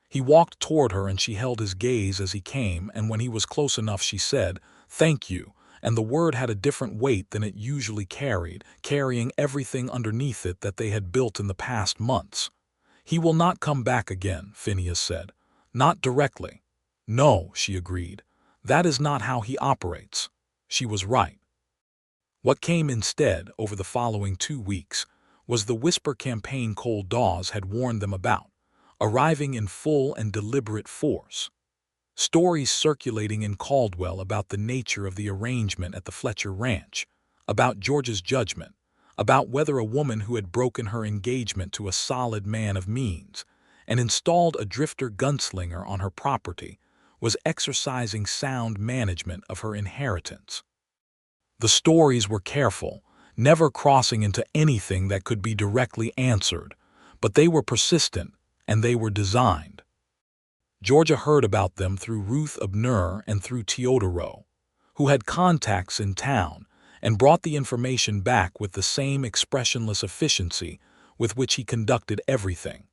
He walked toward her and she held his gaze as he came, and when he was close enough she said, "Thank you," and the word had a different weight than it usually carried, carrying everything underneath it that they had built in the past months. He will not come back again, Phineas said. Not directly. No, she agreed. That is not how he operates. She was right. What came instead, over the following 2 weeks, was the whisper campaign Cole Dawes had warned them about, arriving in full and deliberate force. Stories circulating in Caldwell about the nature of the arrangement at the Fletcher ranch, about Georgia's judgment, about whether a woman who had broken her engagement to a solid man of means and installed a drifter gunslinger on her property was exercising sound management of her inheritance. The stories were careful, never crossing into anything that could be directly answered, but they were persistent and they were designed. Georgia heard about them through Ruth Abner and through Teodoro, who had contacts in town and brought the information back with the same expressionless efficiency with which he conducted everything.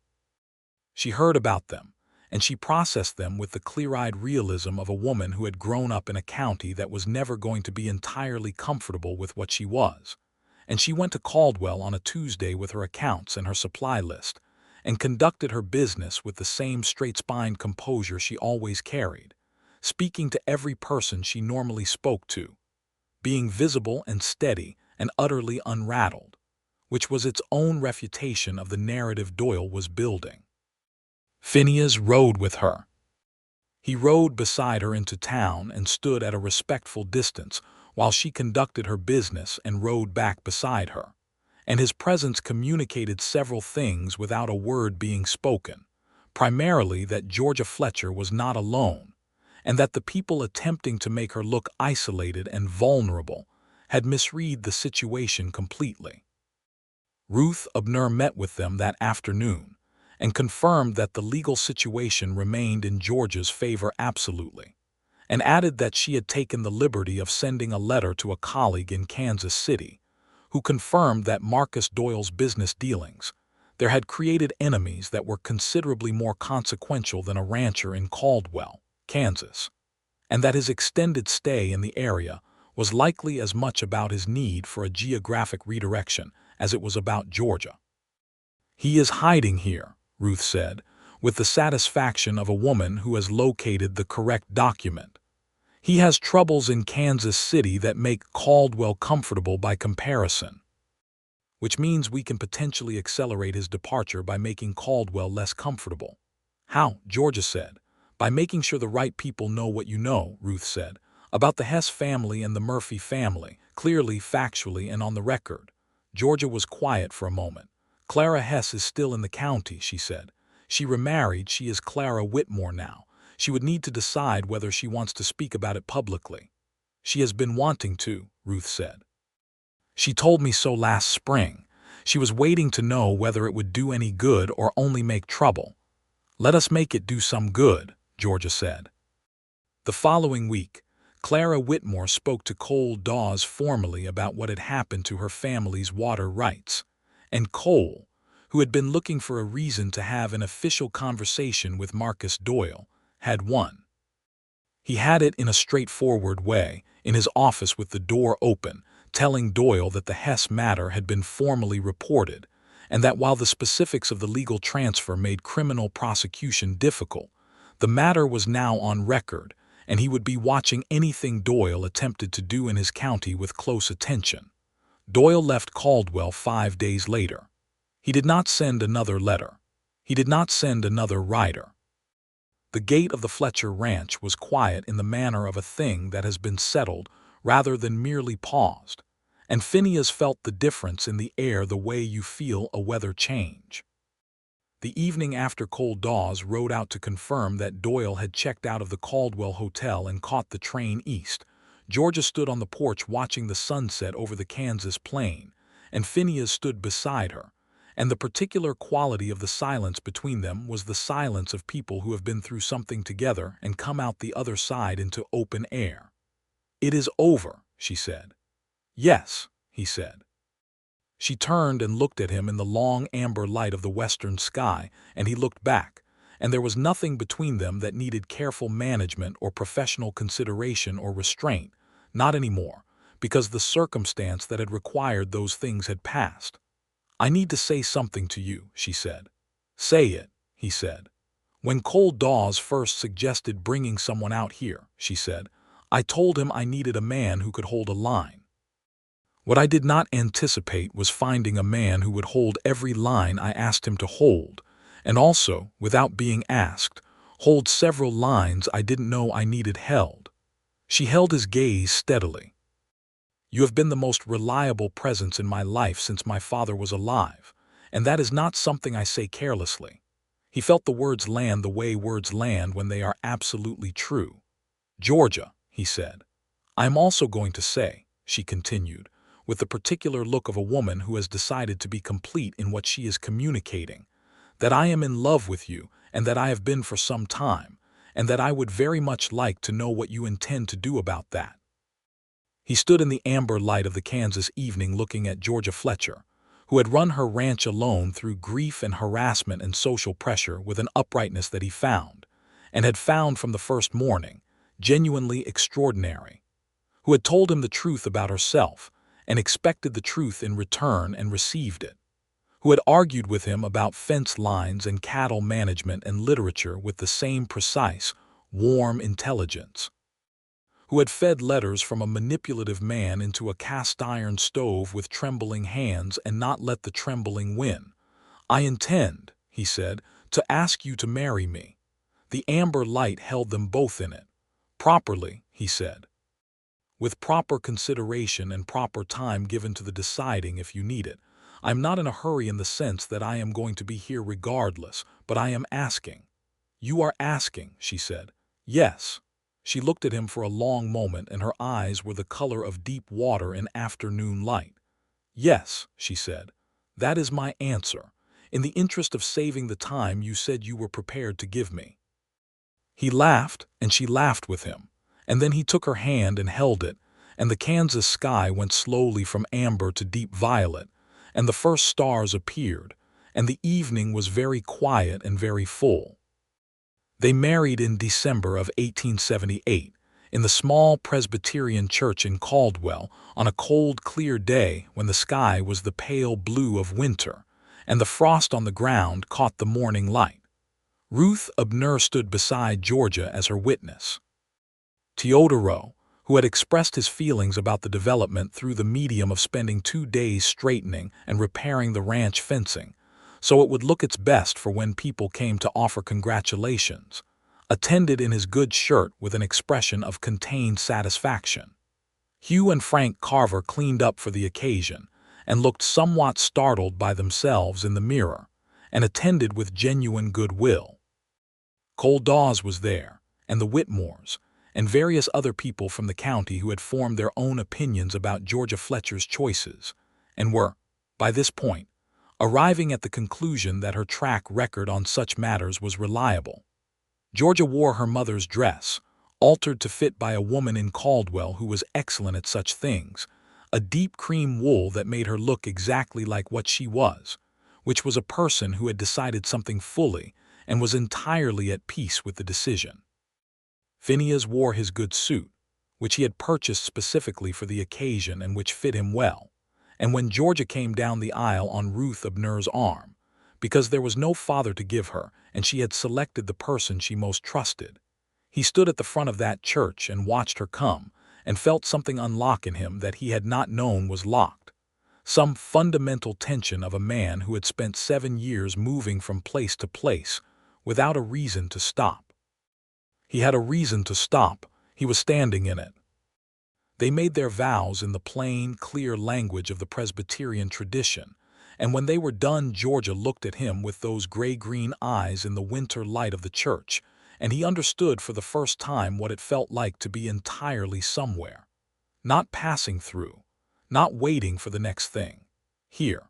She heard about them, and she processed them with the clear-eyed realism of a woman who had grown up in a county that was never going to be entirely comfortable with what she was. And she went to Caldwell on a Tuesday with her accounts and her supply list, and conducted her business with the same straight-spined composure she always carried, speaking to every person she normally spoke to, being visible and steady and utterly unrattled, which was its own refutation of the narrative Doyle was building. Phineas rode with her. He rode beside her into town and stood at a respectful distance while she conducted her business and rode back beside her, and his presence communicated several things without a word being spoken, primarily that Georgia Fletcher was not alone, and that the people attempting to make her look isolated and vulnerable had misread the situation completely. Ruth Abner met with them that afternoon and confirmed that the legal situation remained in Georgia's favor absolutely. and added that she had taken the liberty of sending a letter to a colleague in Kansas City, who confirmed that Marcus Doyle's business dealings there had created enemies that were considerably more consequential than a rancher in Caldwell, Kansas, and that his extended stay in the area was likely as much about his need for a geographic redirection as it was about Georgia. "He is hiding here," Ruth said, with the satisfaction of a woman who has located the correct document. "He has troubles in Kansas City that make Caldwell comfortable by comparison." "Which means we can potentially accelerate his departure by making Caldwell less comfortable." "How?" Georgia said. "By making sure the right people know what you know," Ruth said, "about the Hess family and the Murphy family, clearly, factually, and on the record." Georgia was quiet for a moment. "Clara Hess is still in the county," she said. "She remarried. She is Clara Whitmore now. She would need to decide whether she wants to speak about it publicly." "She has been wanting to," Ruth said. "She told me so last spring. She was waiting to know whether it would do any good or only make trouble." "Let us make it do some good," Georgia said. The following week, Clara Whitmore spoke to Cole Dawes formally about what had happened to her family's water rights, and Cole, who had been looking for a reason to have an official conversation with Marcus Doyle, had one. He had it in a straightforward way, in his office with the door open, telling Doyle that the Hess matter had been formally reported, and that while the specifics of the legal transfer made criminal prosecution difficult, the matter was now on record, and he would be watching anything Doyle attempted to do in his county with close attention. Doyle left Caldwell 5 days later. He did not send another letter. He did not send another rider. The gate of the Fletcher ranch was quiet in the manner of a thing that has been settled rather than merely paused, and Phineas felt the difference in the air the way you feel a weather change. The evening after Cole Dawes rode out to confirm that Doyle had checked out of the Caldwell Hotel and caught the train east, Georgia stood on the porch watching the sunset over the Kansas plain, and Phineas stood beside her, and the particular quality of the silence between them was the silence of people who have been through something together and come out the other side into open air. "It is over," she said. "Yes," he said. She turned and looked at him in the long amber light of the western sky, and he looked back, and there was nothing between them that needed careful management or professional consideration or restraint, not anymore, because the circumstance that had required those things had passed. "I need to say something to you," she said. "Say it," he said. "When Cole Dawes first suggested bringing someone out here," she said, "I told him I needed a man who could hold a line. What I did not anticipate was finding a man who would hold every line I asked him to hold, and also, without being asked, hold several lines I didn't know I needed held." She held his gaze steadily. "You have been the most reliable presence in my life since my father was alive, and that is not something I say carelessly." He felt the words land the way words land when they are absolutely true. "Georgia," he said. "I am also going to say," she continued, with the particular look of a woman who has decided to be complete in what she is communicating, "that I am in love with you, and that I have been for some time, and that I would very much like to know what you intend to do about that." He stood in the amber light of the Kansas evening looking at Georgia Fletcher, who had run her ranch alone through grief and harassment and social pressure with an uprightness that he found, and had found from the first morning, genuinely extraordinary, who had told him the truth about herself, and expected the truth in return and received it, who had argued with him about fence lines and cattle management and literature with the same precise, warm intelligence, who had fed letters from a manipulative man into a cast-iron stove with trembling hands and not let the trembling win. "I intend," he said, "to ask you to marry me." The amber light held them both in it. "Properly," he said. "With proper consideration and proper time given to the deciding if you need it. I'm not in a hurry in the sense that I am going to be here regardless, but I am asking." "You are asking," she said. "Yes." She looked at him for a long moment, and her eyes were the color of deep water in afternoon light. "Yes," she said. "That is my answer, in the interest of saving the time you said you were prepared to give me." He laughed, and she laughed with him, And then he took her hand and held it, and the Kansas sky went slowly from amber to deep violet, and the first stars appeared, and the evening was very quiet and very full. They married in December of 1878 in the small Presbyterian church in Caldwell on a cold, clear day when the sky was the pale blue of winter, and the frost on the ground caught the morning light. Ruth Abner stood beside Georgia as her witness. Teodoro, who had expressed his feelings about the development through the medium of spending 2 days straightening and repairing the ranch fencing, so it would look its best for when people came to offer congratulations, attended in his good shirt with an expression of contained satisfaction. Hugh and Frank Carver cleaned up for the occasion and looked somewhat startled by themselves in the mirror, and attended with genuine goodwill. Cole Dawes was there, and the Whitmores, and various other people from the county who had formed their own opinions about Georgia Fletcher's choices, and were, by this point, arriving at the conclusion that her track record on such matters was reliable. Georgia wore her mother's dress, altered to fit by a woman in Caldwell who was excellent at such things, a deep cream wool that made her look exactly like what she was, which was a person who had decided something fully and was entirely at peace with the decision. Phineas wore his good suit, which he had purchased specifically for the occasion and which fit him well, and when Georgia came down the aisle on Ruth Abner's arm, because there was no father to give her and she had selected the person she most trusted, he stood at the front of that church and watched her come and felt something unlock in him that he had not known was locked, some fundamental tension of a man who had spent 7 years moving from place to place without a reason to stop. He had a reason to stop. He was standing in it. They made their vows in the plain, clear language of the Presbyterian tradition, and when they were done, Georgia looked at him with those gray-green eyes in the winter light of the church, and he understood for the first time what it felt like to be entirely somewhere, not passing through, not waiting for the next thing. Here.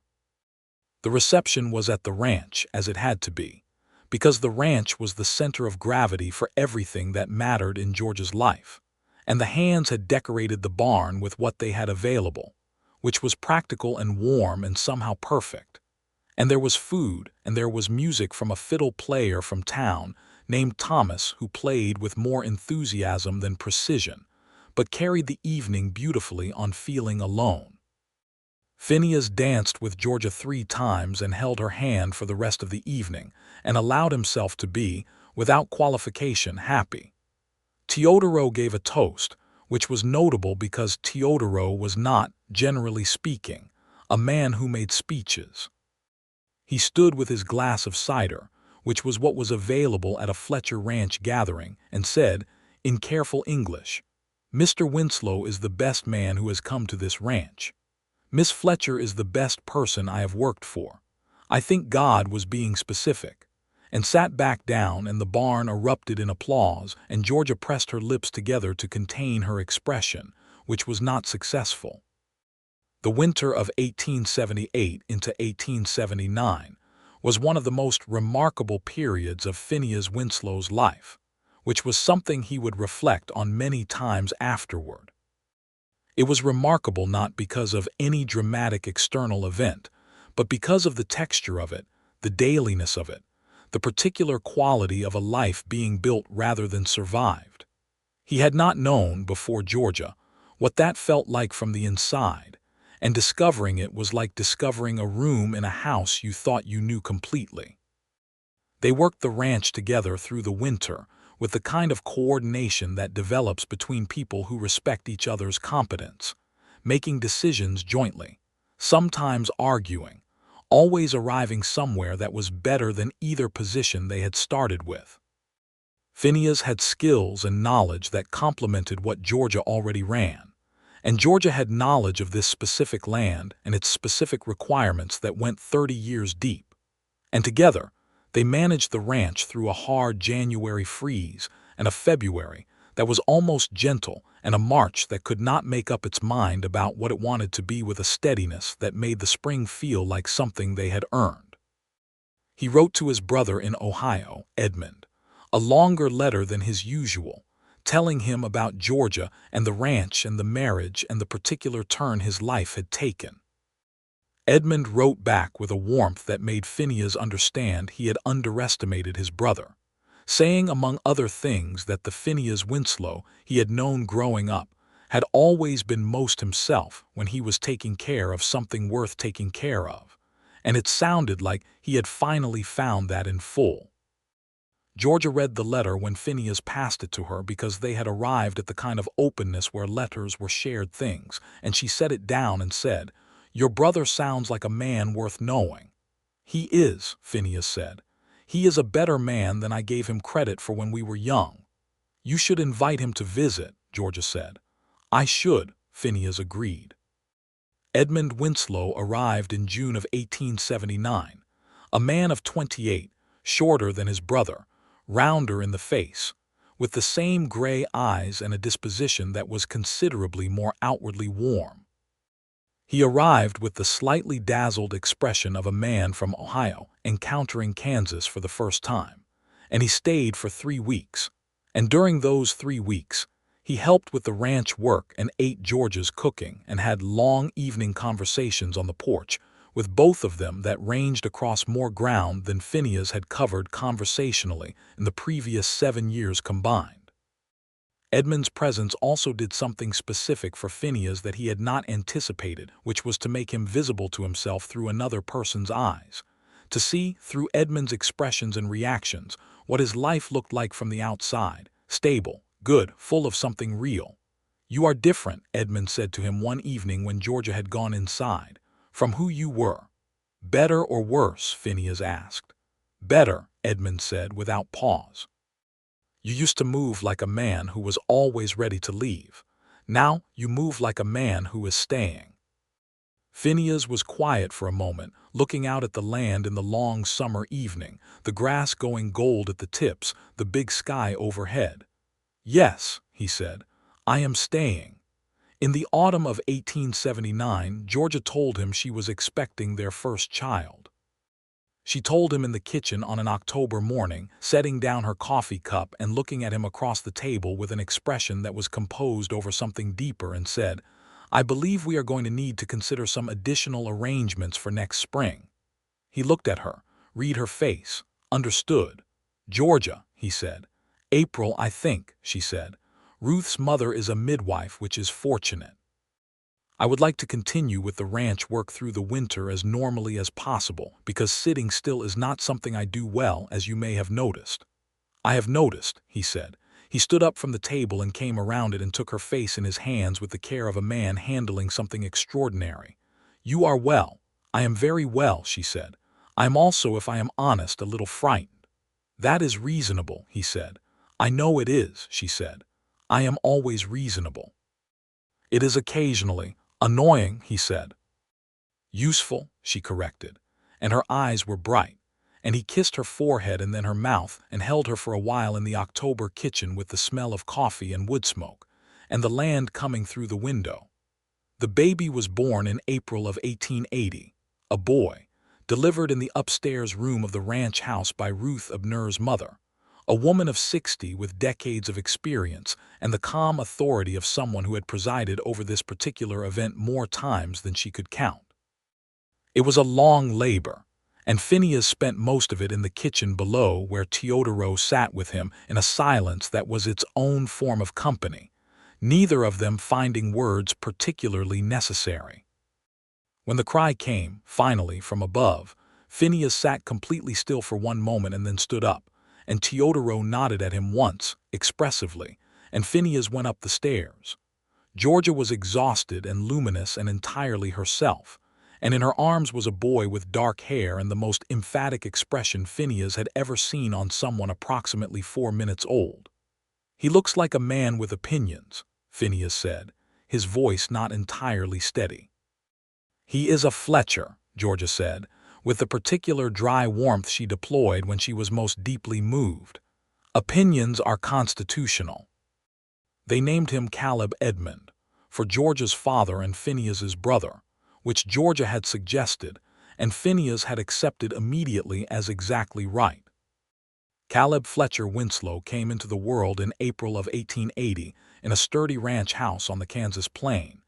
The reception was at the ranch, as it had to be, because the ranch was the center of gravity for everything that mattered in Georgia's life, and the hands had decorated the barn with what they had available, which was practical and warm and somehow perfect. And there was food, and there was music from a fiddle player from town named Thomas who played with more enthusiasm than precision, but carried the evening beautifully on Feeling Alone. Phineas danced with Georgia 3 times and held her hand for the rest of the evening and allowed himself to be, without qualification, happy. Teodoro gave a toast, which was notable because Teodoro was not, generally speaking, a man who made speeches. He stood with his glass of cider, which was what was available at a Fletcher Ranch gathering, and said, in careful English, "Mr. Winslow is the best man who has come to this ranch. Miss Fletcher is the best person I have worked for. I think God was being specific," and sat back down, and the barn erupted in applause, and Georgia pressed her lips together to contain her expression, which was not successful. The winter of 1878 into 1879 was one of the most remarkable periods of Phineas Winslow's life, which was something he would reflect on many times afterward. It was remarkable not because of any dramatic external event, but because of the texture of it, the dailiness of it, the particular quality of a life being built rather than survived. He had not known, before Georgia, what that felt like from the inside, and discovering it was like discovering a room in a house you thought you knew completely. They worked the ranch together through the winter with the kind of coordination that develops between people who respect each other's competence, making decisions jointly, sometimes arguing, always arriving somewhere that was better than either position they had started with. Phineas had skills and knowledge that complemented what Georgia already ran, and Georgia had knowledge of this specific land and its specific requirements that went 30 years deep, and together they managed the ranch through a hard January freeze and a February that was almost gentle and a March that could not make up its mind about what it wanted to be with a steadiness that made the spring feel like something they had earned. He wrote to his brother in Ohio, Edmund, a longer letter than his usual, telling him about Georgia and the ranch and the marriage and the particular turn his life had taken. Edmund wrote back with a warmth that made Phineas understand he had underestimated his brother, saying among other things that the Phineas Winslow he had known growing up had always been most himself when he was taking care of something worth taking care of, and it sounded like he had finally found that in full. Georgia read the letter when Phineas passed it to her because they had arrived at the kind of openness where letters were shared things, and she set it down and said, "Your brother sounds like a man worth knowing." "He is," Phineas said. "He is a better man than I gave him credit for when we were young." "You should invite him to visit," Georgia said. "I should," Phineas agreed. Edmund Winslow arrived in June of 1879, a man of 28, shorter than his brother, rounder in the face, with the same gray eyes and a disposition that was considerably more outwardly warm. He arrived with the slightly dazzled expression of a man from Ohio encountering Kansas for the first time, and he stayed for 3 weeks. And during those 3 weeks, he helped with the ranch work and ate Georgia's cooking and had long evening conversations on the porch with both of them that ranged across more ground than Phineas had covered conversationally in the previous 7 years combined. Edmund's presence also did something specific for Phineas that he had not anticipated, which was to make him visible to himself through another person's eyes, to see, through Edmund's expressions and reactions, what his life looked like from the outside, stable, good, full of something real. "You are different," Edmund said to him one evening when Georgia had gone inside, "from who you were." "Better or worse?" Phineas asked. "Better," Edmund said without pause. "You used to move like a man who was always ready to leave. Now you move like a man who is staying." Phineas was quiet for a moment, looking out at the land in the long summer evening, the grass going gold at the tips, the big sky overhead. "Yes," he said, "I am staying." In the autumn of 1879, Georgia told him she was expecting their first child. She told him in the kitchen on an October morning, setting down her coffee cup and looking at him across the table with an expression that was composed over something deeper, and said, "I believe we are going to need to consider some additional arrangements for next spring." He looked at her, read her face, understood. "Georgia," he said. "April, I think," she said. "Ruth's mother is a midwife, which is fortunate. I would like to continue with the ranch work through the winter as normally as possible, because sitting still is not something I do well, as you may have noticed." "I have noticed," he said. He stood up from the table and came around it and took her face in his hands with the care of a man handling something extraordinary. "You are well." "I am very well," she said. "I am also, if I am honest, a little frightened." "That is reasonable," he said. "I know it is," she said. "I am always reasonable." "It is occasionally annoying," he said. "Useful," she corrected, and her eyes were bright, and he kissed her forehead and then her mouth and held her for a while in the October kitchen with the smell of coffee and wood smoke, and the land coming through the window. The baby was born in April of 1880, a boy, delivered in the upstairs room of the ranch house by Ruth Abner's mother, a woman of 60 with decades of experience and the calm authority of someone who had presided over this particular event more times than she could count. It was a long labor, and Phineas spent most of it in the kitchen below, where Teodoro sat with him in a silence that was its own form of company, neither of them finding words particularly necessary. When the cry came, finally, from above, Phineas sat completely still for one moment and then stood up, and Teodoro nodded at him once, expressively, and Phineas went up the stairs. Georgia was exhausted and luminous and entirely herself, and in her arms was a boy with dark hair and the most emphatic expression Phineas had ever seen on someone approximately 4 minutes old. "He looks like a man with opinions," Phineas said, his voice not entirely steady. "He is a Fletcher," Georgia said, with the particular dry warmth she deployed when she was most deeply moved. "Opinions are constitutional." They named him Caleb Edmund, for Georgia's father and Phineas's brother, which Georgia had suggested, and Phineas had accepted immediately as exactly right. Caleb Fletcher Winslow came into the world in April of 1880 in a sturdy ranch house on the Kansas plain,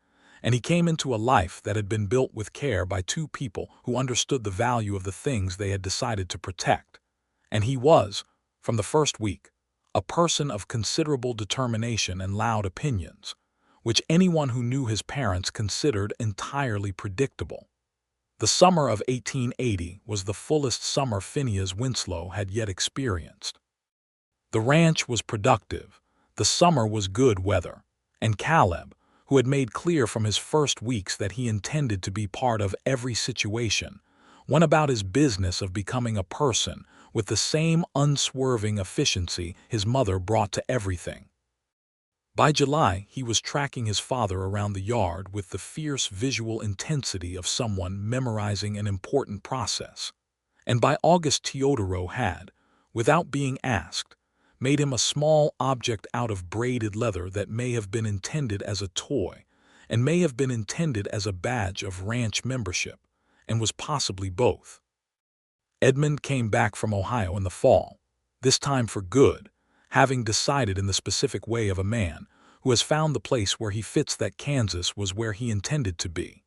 and he came into a life that had been built with care by two people who understood the value of the things they had decided to protect. And he was, from the first week, a person of considerable determination and loud opinions, which anyone who knew his parents considered entirely predictable. The summer of 1880 was the fullest summer Phineas Winslow had yet experienced. The ranch was productive, the summer was good weather, and Caleb, who had made clear from his first weeks that he intended to be part of every situation, went about his business of becoming a person with the same unswerving efficiency his mother brought to everything. By July, he was tracking his father around the yard with the fierce visual intensity of someone memorizing an important process. And by August, Teodoro had, without being asked, made him a small object out of braided leather that may have been intended as a toy and may have been intended as a badge of ranch membership, and was possibly both. Edmund came back from Ohio in the fall, this time for good, having decided in the specific way of a man who has found the place where he fits that Kansas was where he intended to be.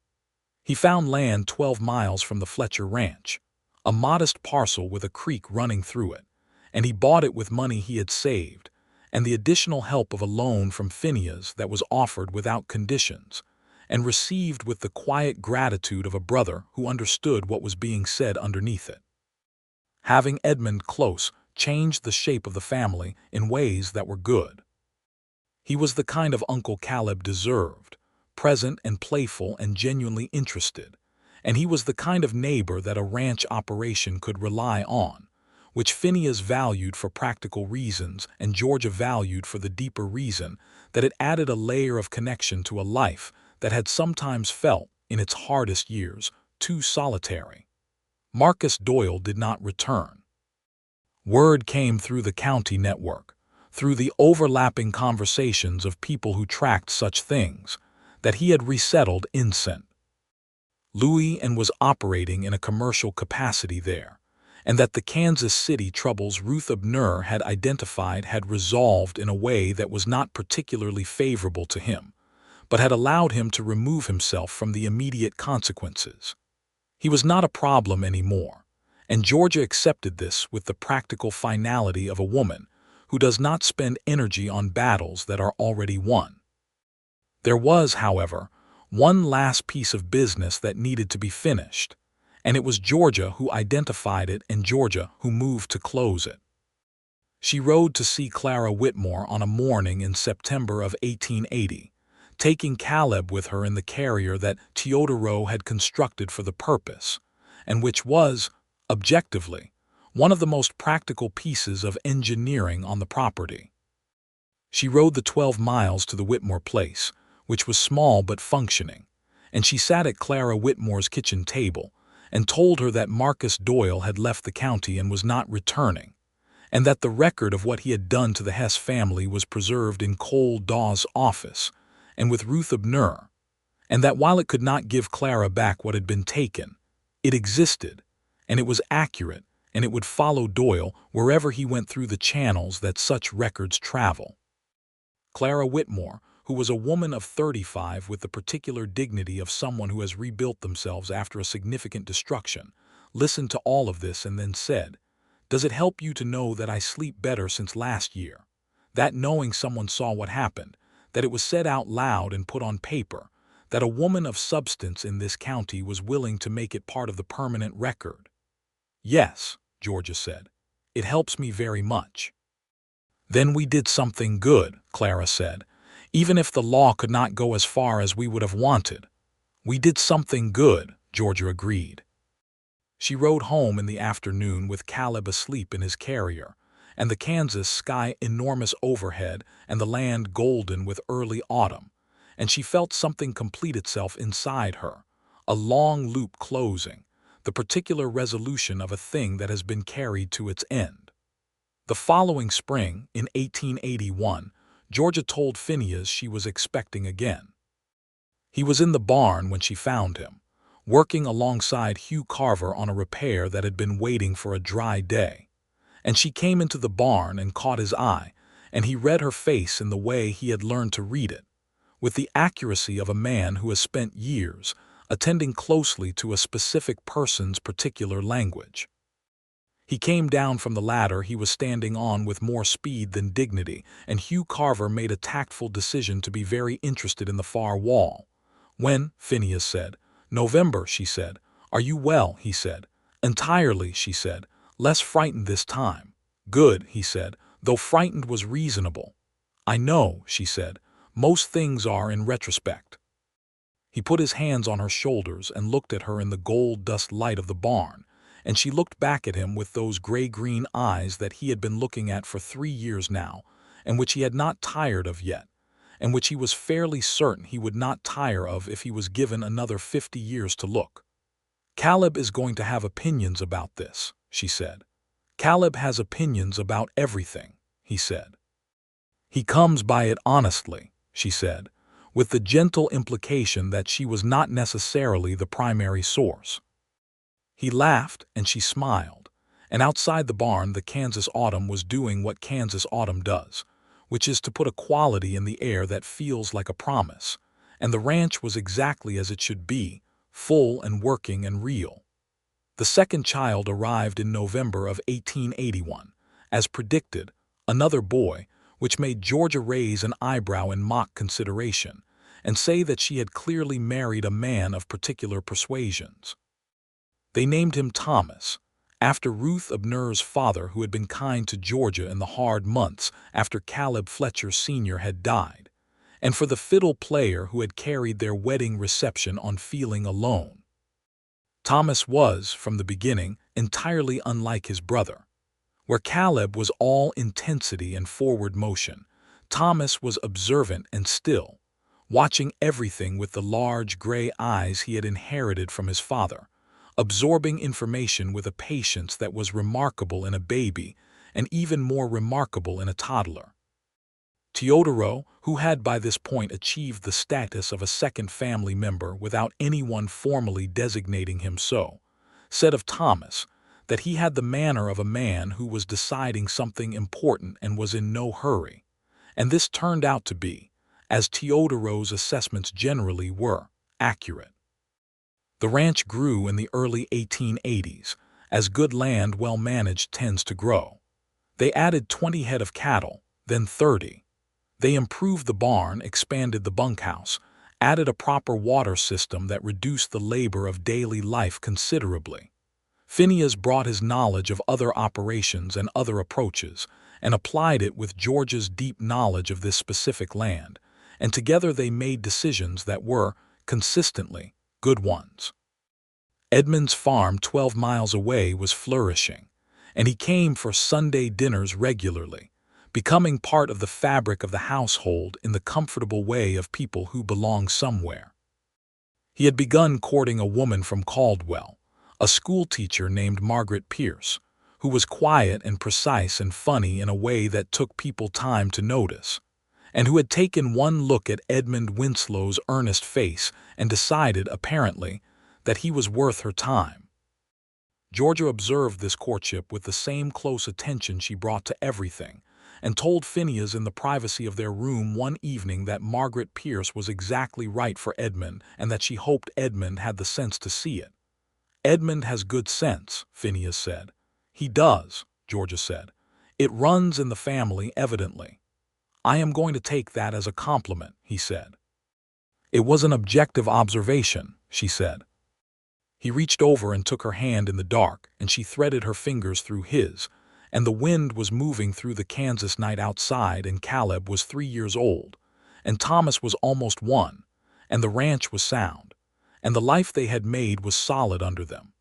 He found land 12 miles from the Fletcher Ranch, a modest parcel with a creek running through it, and he bought it with money he had saved, and the additional help of a loan from Phineas that was offered without conditions, and received with the quiet gratitude of a brother who understood what was being said underneath it. Having Edmund close changed the shape of the family in ways that were good. He was the kind of Uncle Caleb deserved, present and playful and genuinely interested, and he was the kind of neighbor that a ranch operation could rely on, which Phineas valued for practical reasons and Georgia valued for the deeper reason that it added a layer of connection to a life that had sometimes felt, in its hardest years, too solitary. Marcus Doyle did not return. Word came through the county network, through the overlapping conversations of people who tracked such things, that he had resettled in St. Louis and was operating in a commercial capacity there, and that the Kansas City troubles Ruth Abner had identified had resolved in a way that was not particularly favorable to him, but had allowed him to remove himself from the immediate consequences. He was not a problem anymore, and Georgia accepted this with the practical finality of a woman who does not spend energy on battles that are already won. There was, however, one last piece of business that needed to be finished, and it was Georgia who identified it and Georgia who moved to close it. She rode to see Clara Whitmore on a morning in September of 1880, taking Caleb with her in the carrier that Teodoro had constructed for the purpose, and which was, objectively, one of the most practical pieces of engineering on the property. She rode the 12 miles to the Whitmore place, which was small but functioning, and she sat at Clara Whitmore's kitchen table and told her that Marcus Doyle had left the county and was not returning, and that the record of what he had done to the Hess family was preserved in Cole Dawes' office and with Ruth Abner, and that while it could not give Clara back what had been taken, it existed, and it was accurate, and it would follow Doyle wherever he went through the channels that such records travel. Clara Whitmore, who was a woman of 35 with the particular dignity of someone who has rebuilt themselves after a significant destruction, listened to all of this and then said, "Does it help you to know that I sleep better since last year? That knowing someone saw what happened, that it was said out loud and put on paper, that a woman of substance in this county was willing to make it part of the permanent record?" "Yes," Georgia said. "It helps me very much." "Then we did something good," Clara said, "even if the law could not go as far as we would have wanted." "We did something good," Georgia agreed. She rode home in the afternoon with Caleb asleep in his carrier, and the Kansas sky enormous overhead and the land golden with early autumn, and she felt something complete itself inside her, a long loop closing, the particular resolution of a thing that has been carried to its end. The following spring, in 1881, Georgia told Phineas she was expecting again. He was in the barn when she found him, working alongside Hugh Carver on a repair that had been waiting for a dry day, And she came into the barn and caught his eye, and he read her face in the way he had learned to read it, with the accuracy of a man who has spent years attending closely to a specific person's particular language. He came down from the ladder he was standing on with more speed than dignity, and Hugh Carver made a tactful decision to be very interested in the far wall. "When?" Phineas said. "November," she said. "Are you well?" he said. "Entirely," she said. "Less frightened this time." "Good," he said, though frightened was reasonable. "I know," she said. "Most things are in retrospect." He put his hands on her shoulders and looked at her in the gold dust light of the barn, and she looked back at him with those gray-green eyes that he had been looking at for 3 years now, and which he had not tired of yet, and which he was fairly certain he would not tire of if he was given another 50 years to look. "Caleb is going to have opinions about this," she said. "Caleb has opinions about everything," he said. "He comes by it honestly," she said, with the gentle implication that she was not necessarily the primary source. He laughed, and she smiled, and outside the barn the Kansas autumn was doing what Kansas autumn does, which is to put a quality in the air that feels like a promise, and the ranch was exactly as it should be, full and working and real. The second child arrived in November of 1881, as predicted, another boy, which made Georgia raise an eyebrow in mock consideration, and say that she had clearly married a man of particular persuasions. They named him Thomas, after Ruth Abner's father, who had been kind to Georgia in the hard months after Caleb Fletcher Sr. had died, and for the fiddle player who had carried their wedding reception on Feeling Alone. Thomas was, from the beginning, entirely unlike his brother. Where Caleb was all intensity and forward motion, Thomas was observant and still, watching everything with the large gray eyes he had inherited from his father, absorbing information with a patience that was remarkable in a baby and even more remarkable in a toddler. Teodoro, who had by this point achieved the status of a second family member without anyone formally designating him so, said of Thomas that he had the manner of a man who was deciding something important and was in no hurry, and this turned out to be, as Teodoro's assessments generally were, accurate. The ranch grew in the early 1880s, as good land well managed tends to grow. They added 20 head of cattle, then 30. They improved the barn, expanded the bunkhouse, added a proper water system that reduced the labor of daily life considerably. Phineas brought his knowledge of other operations and other approaches, and applied it with George's deep knowledge of this specific land, and together they made decisions that were, consistently, good ones. Edmund's farm 12 miles away was flourishing, and he came for Sunday dinners regularly, becoming part of the fabric of the household in the comfortable way of people who belong somewhere. He had begun courting a woman from Caldwell, a schoolteacher named Margaret Pierce, who was quiet and precise and funny in a way that took people time to notice, and who had taken one look at Edmund Winslow's earnest face and decided, apparently, that he was worth her time. Georgia observed this courtship with the same close attention she brought to everything, and told Phineas in the privacy of their room one evening that Margaret Pierce was exactly right for Edmund and that she hoped Edmund had the sense to see it. "Edmund has good sense," Phineas said. "He does," Georgia said. "It runs in the family, evidently." "I am going to take that as a compliment," he said. "It was an objective observation," she said. He reached over and took her hand in the dark, and she threaded her fingers through his, and the wind was moving through the Kansas night outside, and Caleb was 3 years old, and Thomas was almost 1, and the ranch was sound, and the life they had made was solid under them.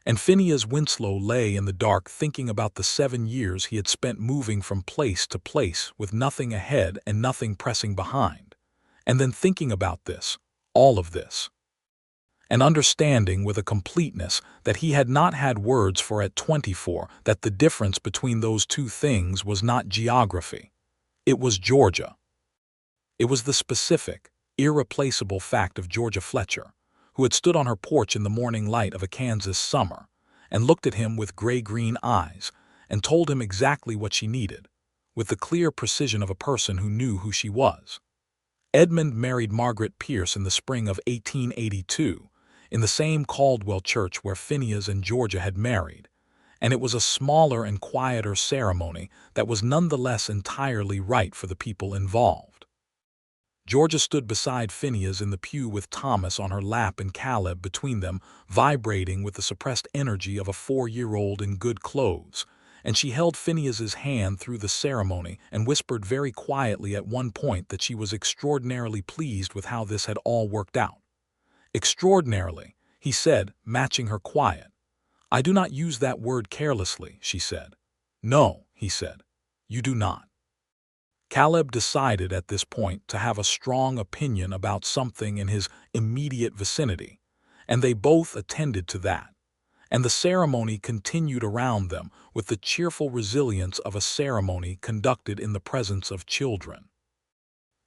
And Phineas Winslow lay in the dark thinking about the 7 years he had spent moving from place to place with nothing ahead and nothing pressing behind, and then thinking about this, all of this, and understanding with a completeness that he had not had words for at 24 that the difference between those two things was not geography. It was Georgia. It was the specific, irreplaceable fact of Georgia Fletcher, who had stood on her porch in the morning light of a Kansas summer, and looked at him with gray-green eyes, and told him exactly what she needed, with the clear precision of a person who knew who she was. Edmund married Margaret Pierce in the spring of 1882, in the same Caldwell church where Phineas and Georgia had married, and it was a smaller and quieter ceremony that was nonetheless entirely right for the people involved. Georgia stood beside Phineas in the pew with Thomas on her lap and Caleb between them, vibrating with the suppressed energy of a 4-year-old in good clothes, and she held Phineas's hand through the ceremony and whispered very quietly at one point that she was extraordinarily pleased with how this had all worked out. "Extraordinarily," he said, matching her quiet. "I do not use that word carelessly," she said. "No," he said, "you do not." Caleb decided at this point to have a strong opinion about something in his immediate vicinity, and they both attended to that, and the ceremony continued around them with the cheerful resilience of a ceremony conducted in the presence of children.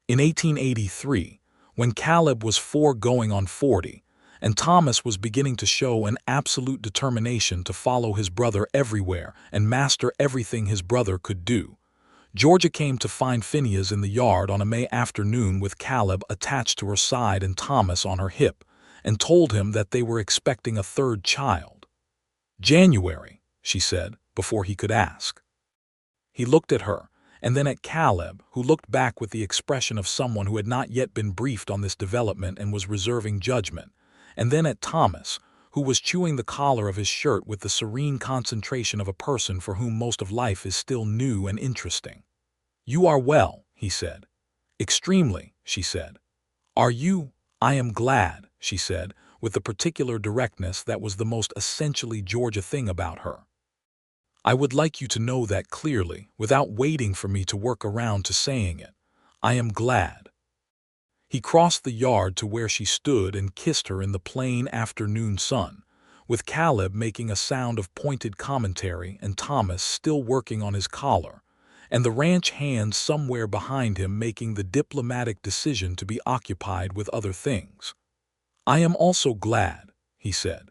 In 1883, when Caleb was 4 going on 40, and Thomas was beginning to show an absolute determination to follow his brother everywhere and master everything his brother could do, Georgia came to find Phineas in the yard on a May afternoon with Caleb attached to her side and Thomas on her hip, and told him that they were expecting a 3rd child. "January," she said, before he could ask. He looked at her, and then at Caleb, who looked back with the expression of someone who had not yet been briefed on this development and was reserving judgment, and then at Thomas, who was chewing the collar of his shirt with the serene concentration of a person for whom most of life is still new and interesting. "You are well," he said. "Extremely," she said. "Are you?" "I am glad," she said, with the particular directness that was the most essentially Georgia thing about her. "I would like you to know that clearly, without waiting for me to work around to saying it. I am glad." He crossed the yard to where she stood and kissed her in the plain afternoon sun, with Caleb making a sound of pointed commentary and Thomas still working on his collar, and the ranch hands somewhere behind him making the diplomatic decision to be occupied with other things. "I am also glad," he said.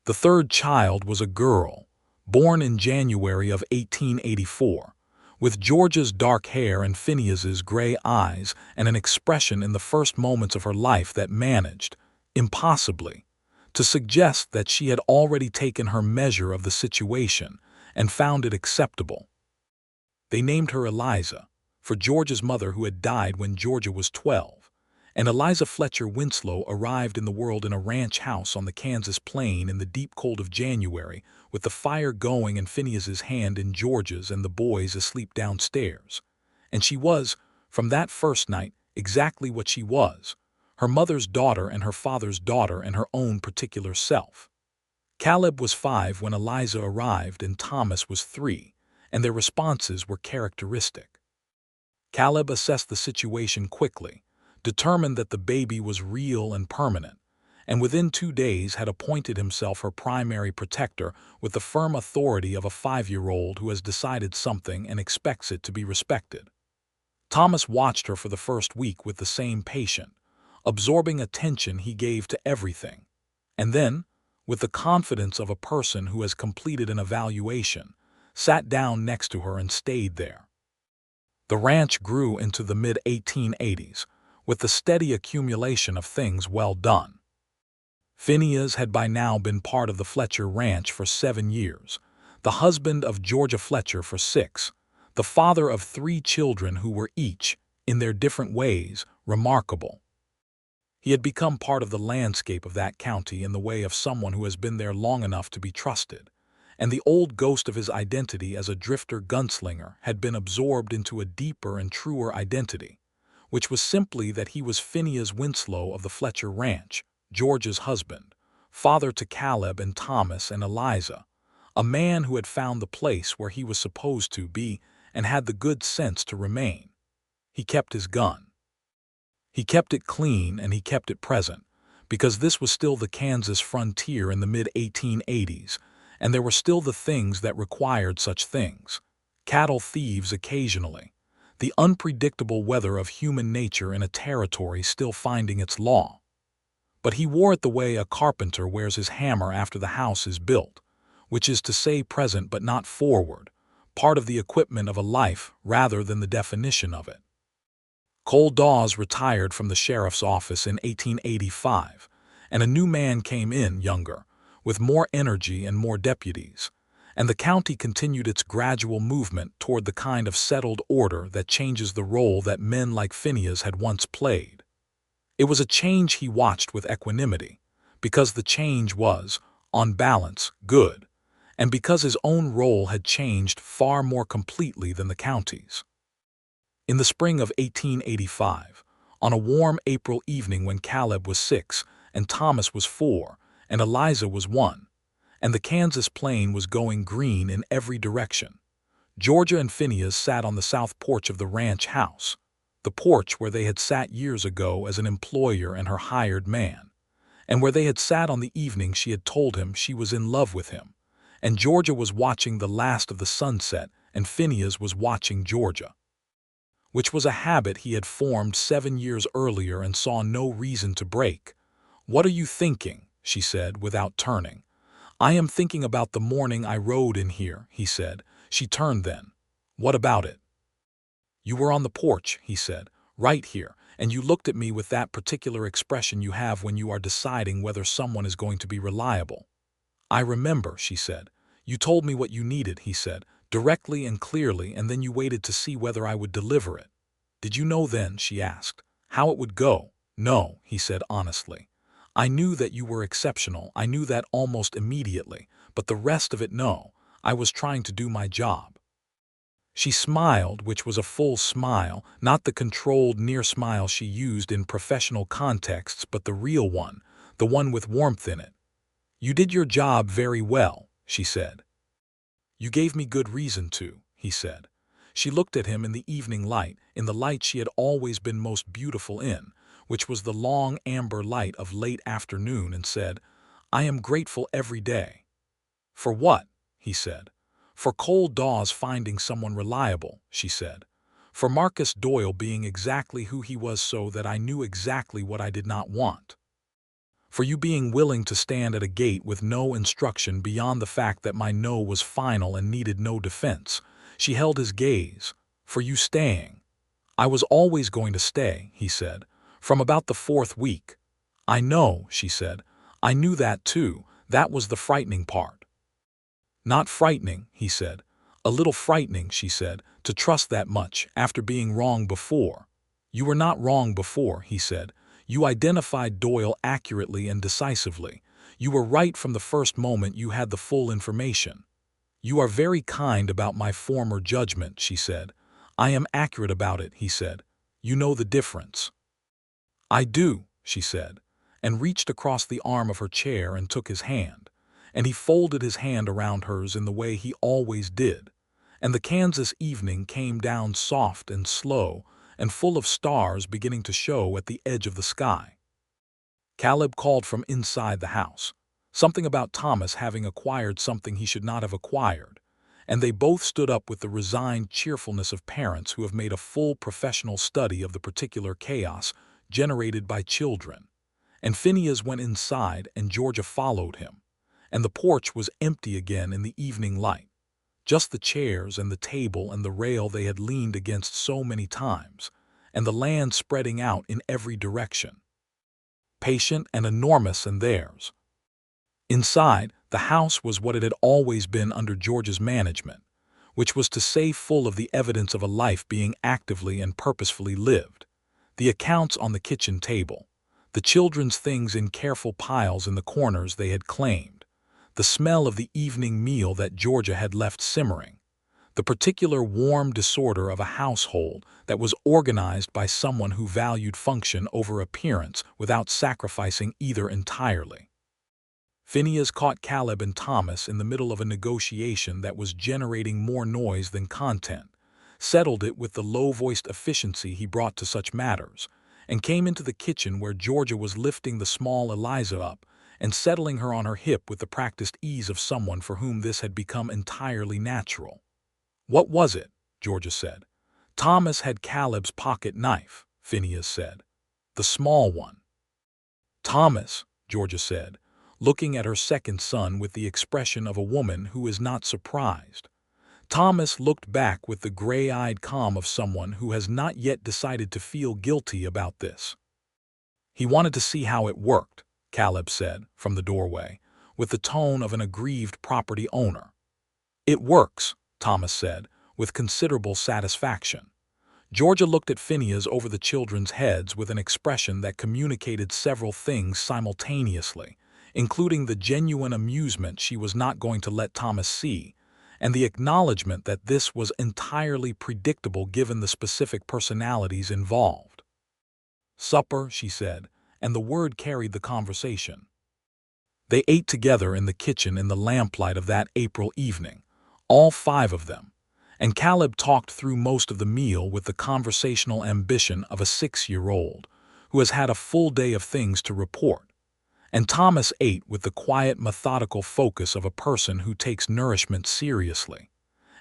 The 3rd child was a girl, born in January of 1884, with Georgia's dark hair and Phineas's gray eyes and an expression in the first moments of her life that managed, impossibly, to suggest that she had already taken her measure of the situation and found it acceptable. They named her Eliza, for Georgia's mother who had died when Georgia was 12, and Eliza Fletcher Winslow arrived in the world in a ranch house on the Kansas plain in the deep cold of January, with the fire going and Phineas's hand in Georgia's and the boys asleep downstairs. And she was, from that first night, exactly what she was, her mother's daughter and her father's daughter and her own particular self. Caleb was 5 when Eliza arrived and Thomas was 3, and their responses were characteristic. Caleb assessed the situation quickly, determined that the baby was real and permanent, and within 2 days had appointed himself her primary protector with the firm authority of a 5-year-old who has decided something and expects it to be respected. Thomas watched her for the first week with the same patient, absorbing attention he gave to everything, and then, with the confidence of a person who has completed an evaluation, sat down next to her and stayed there. The ranch grew into the mid-1880s, with the steady accumulation of things well done. Phineas had by now been part of the Fletcher ranch for 7 years, the husband of Georgia Fletcher for 6, the father of 3 children who were each, in their different ways, remarkable. He had become part of the landscape of that county in the way of someone who has been there long enough to be trusted, and the old ghost of his identity as a drifter gunslinger had been absorbed into a deeper and truer identity, which was simply that he was Phineas Winslow of the Fletcher Ranch, Georgia's husband, father to Caleb and Thomas and Eliza, a man who had found the place where he was supposed to be and had the good sense to remain. He kept his gun. He kept it clean and he kept it present, because this was still the Kansas frontier in the mid-1880s, and there were still the things that required such things: cattle thieves occasionally, the unpredictable weather of human nature in a territory still finding its law. But he wore it the way a carpenter wears his hammer after the house is built, which is to say present but not forward, part of the equipment of a life rather than the definition of it. Cole Dawes retired from the sheriff's office in 1885, and a new man came in, younger, with more energy and more deputies, and the county continued its gradual movement toward the kind of settled order that changes the role that men like Phineas had once played. It was a change he watched with equanimity, because the change was, on balance, good, and because his own role had changed far more completely than the county's. In the spring of 1885, on a warm April evening when Caleb was 6 and Thomas was 4 and Eliza was 1, and the Kansas plain was going green in every direction, Georgia and Phineas sat on the south porch of the ranch house, the porch where they had sat years ago as an employer and her hired man, and where they had sat on the evening she had told him she was in love with him, and Georgia was watching the last of the sunset and Phineas was watching Georgia, which was a habit he had formed 7 years earlier and saw no reason to break. "What are you thinking?" she said, without turning. "I am thinking about the morning I rode in here," he said. She turned then. "What about it?" "You were on the porch," he said, "right here, and you looked at me with that particular expression you have when you are deciding whether someone is going to be reliable." "I remember," she said. "You told me what you needed," he said, directly and clearly, and then you waited to see whether I would deliver it. "Did you know then," she asked, "how it would go?" "No," he said honestly. "I knew that you were exceptional, I knew that almost immediately, but the rest of it, no. I was trying to do my job." She smiled, which was a full smile, not the controlled, near smile she used in professional contexts, but the real one, the one with warmth in it. "You did your job very well," she said. "You gave me good reason to," he said. She looked at him in the evening light, in the light she had always been most beautiful in, which was the long amber light of late afternoon, and said, "I am grateful every day." "For what?" he said. "For Cole Dawes finding someone reliable," she said. "For Marcus Doyle being exactly who he was so that I knew exactly what I did not want. For you being willing to stand at a gate with no instruction beyond the fact that my no was final and needed no defense." She held his gaze. "For you staying." "I was always going to stay," he said, "from about the 4th week." "I know," she said. "I knew that too. That was the frightening part." "Not frightening," he said. "A little frightening," she said, "to trust that much, after being wrong before." "You were not wrong before," he said. "You identified Doyle accurately and decisively. You were right from the first moment you had the full information." "You are very kind about my former judgment," she said. "I am accurate about it," he said. "You know the difference." "I do," she said, and reached across the arm of her chair and took his hand, and he folded his hand around hers in the way he always did, and the Kansas evening came down soft and slow and full of stars beginning to show at the edge of the sky. Caleb called from inside the house, something about Thomas having acquired something he should not have acquired, and they both stood up with the resigned cheerfulness of parents who have made a full professional study of the particular chaos generated by children, and Phineas went inside and Georgia followed him, and the porch was empty again in the evening light, just the chairs and the table and the rail they had leaned against so many times, and the land spreading out in every direction, patient and enormous in theirs. Inside, the house was what it had always been under George's management, which was to say full of the evidence of a life being actively and purposefully lived, the accounts on the kitchen table, the children's things in careful piles in the corners they had claimed, the smell of the evening meal that Georgia had left simmering, the particular warm disorder of a household that was organized by someone who valued function over appearance without sacrificing either entirely. Phineas caught Caleb and Thomas in the middle of a negotiation that was generating more noise than content, settled it with the low-voiced efficiency he brought to such matters, and came into the kitchen where Georgia was lifting the small Eliza up and settling her on her hip with the practiced ease of someone for whom this had become entirely natural. "What was it?" Georgia said. "Thomas had Caleb's pocket knife," Phineas said. "The small one." "Thomas," Georgia said, looking at her second son with the expression of a woman who is not surprised. Thomas looked back with the gray-eyed calm of someone who has not yet decided to feel guilty about this. "He wanted to see how it worked," Caleb said from the doorway, with the tone of an aggrieved property owner. "It works," Thomas said, with considerable satisfaction. Georgia looked at Phineas over the children's heads with an expression that communicated several things simultaneously, including the genuine amusement she was not going to let Thomas see, and the acknowledgement that this was entirely predictable given the specific personalities involved. "Supper," she said, and the word carried the conversation. They ate together in the kitchen in the lamplight of that April evening, all five of them, and Caleb talked through most of the meal with the conversational ambition of a 6-year-old who has had a full day of things to report, and Thomas ate with the quiet, methodical focus of a person who takes nourishment seriously,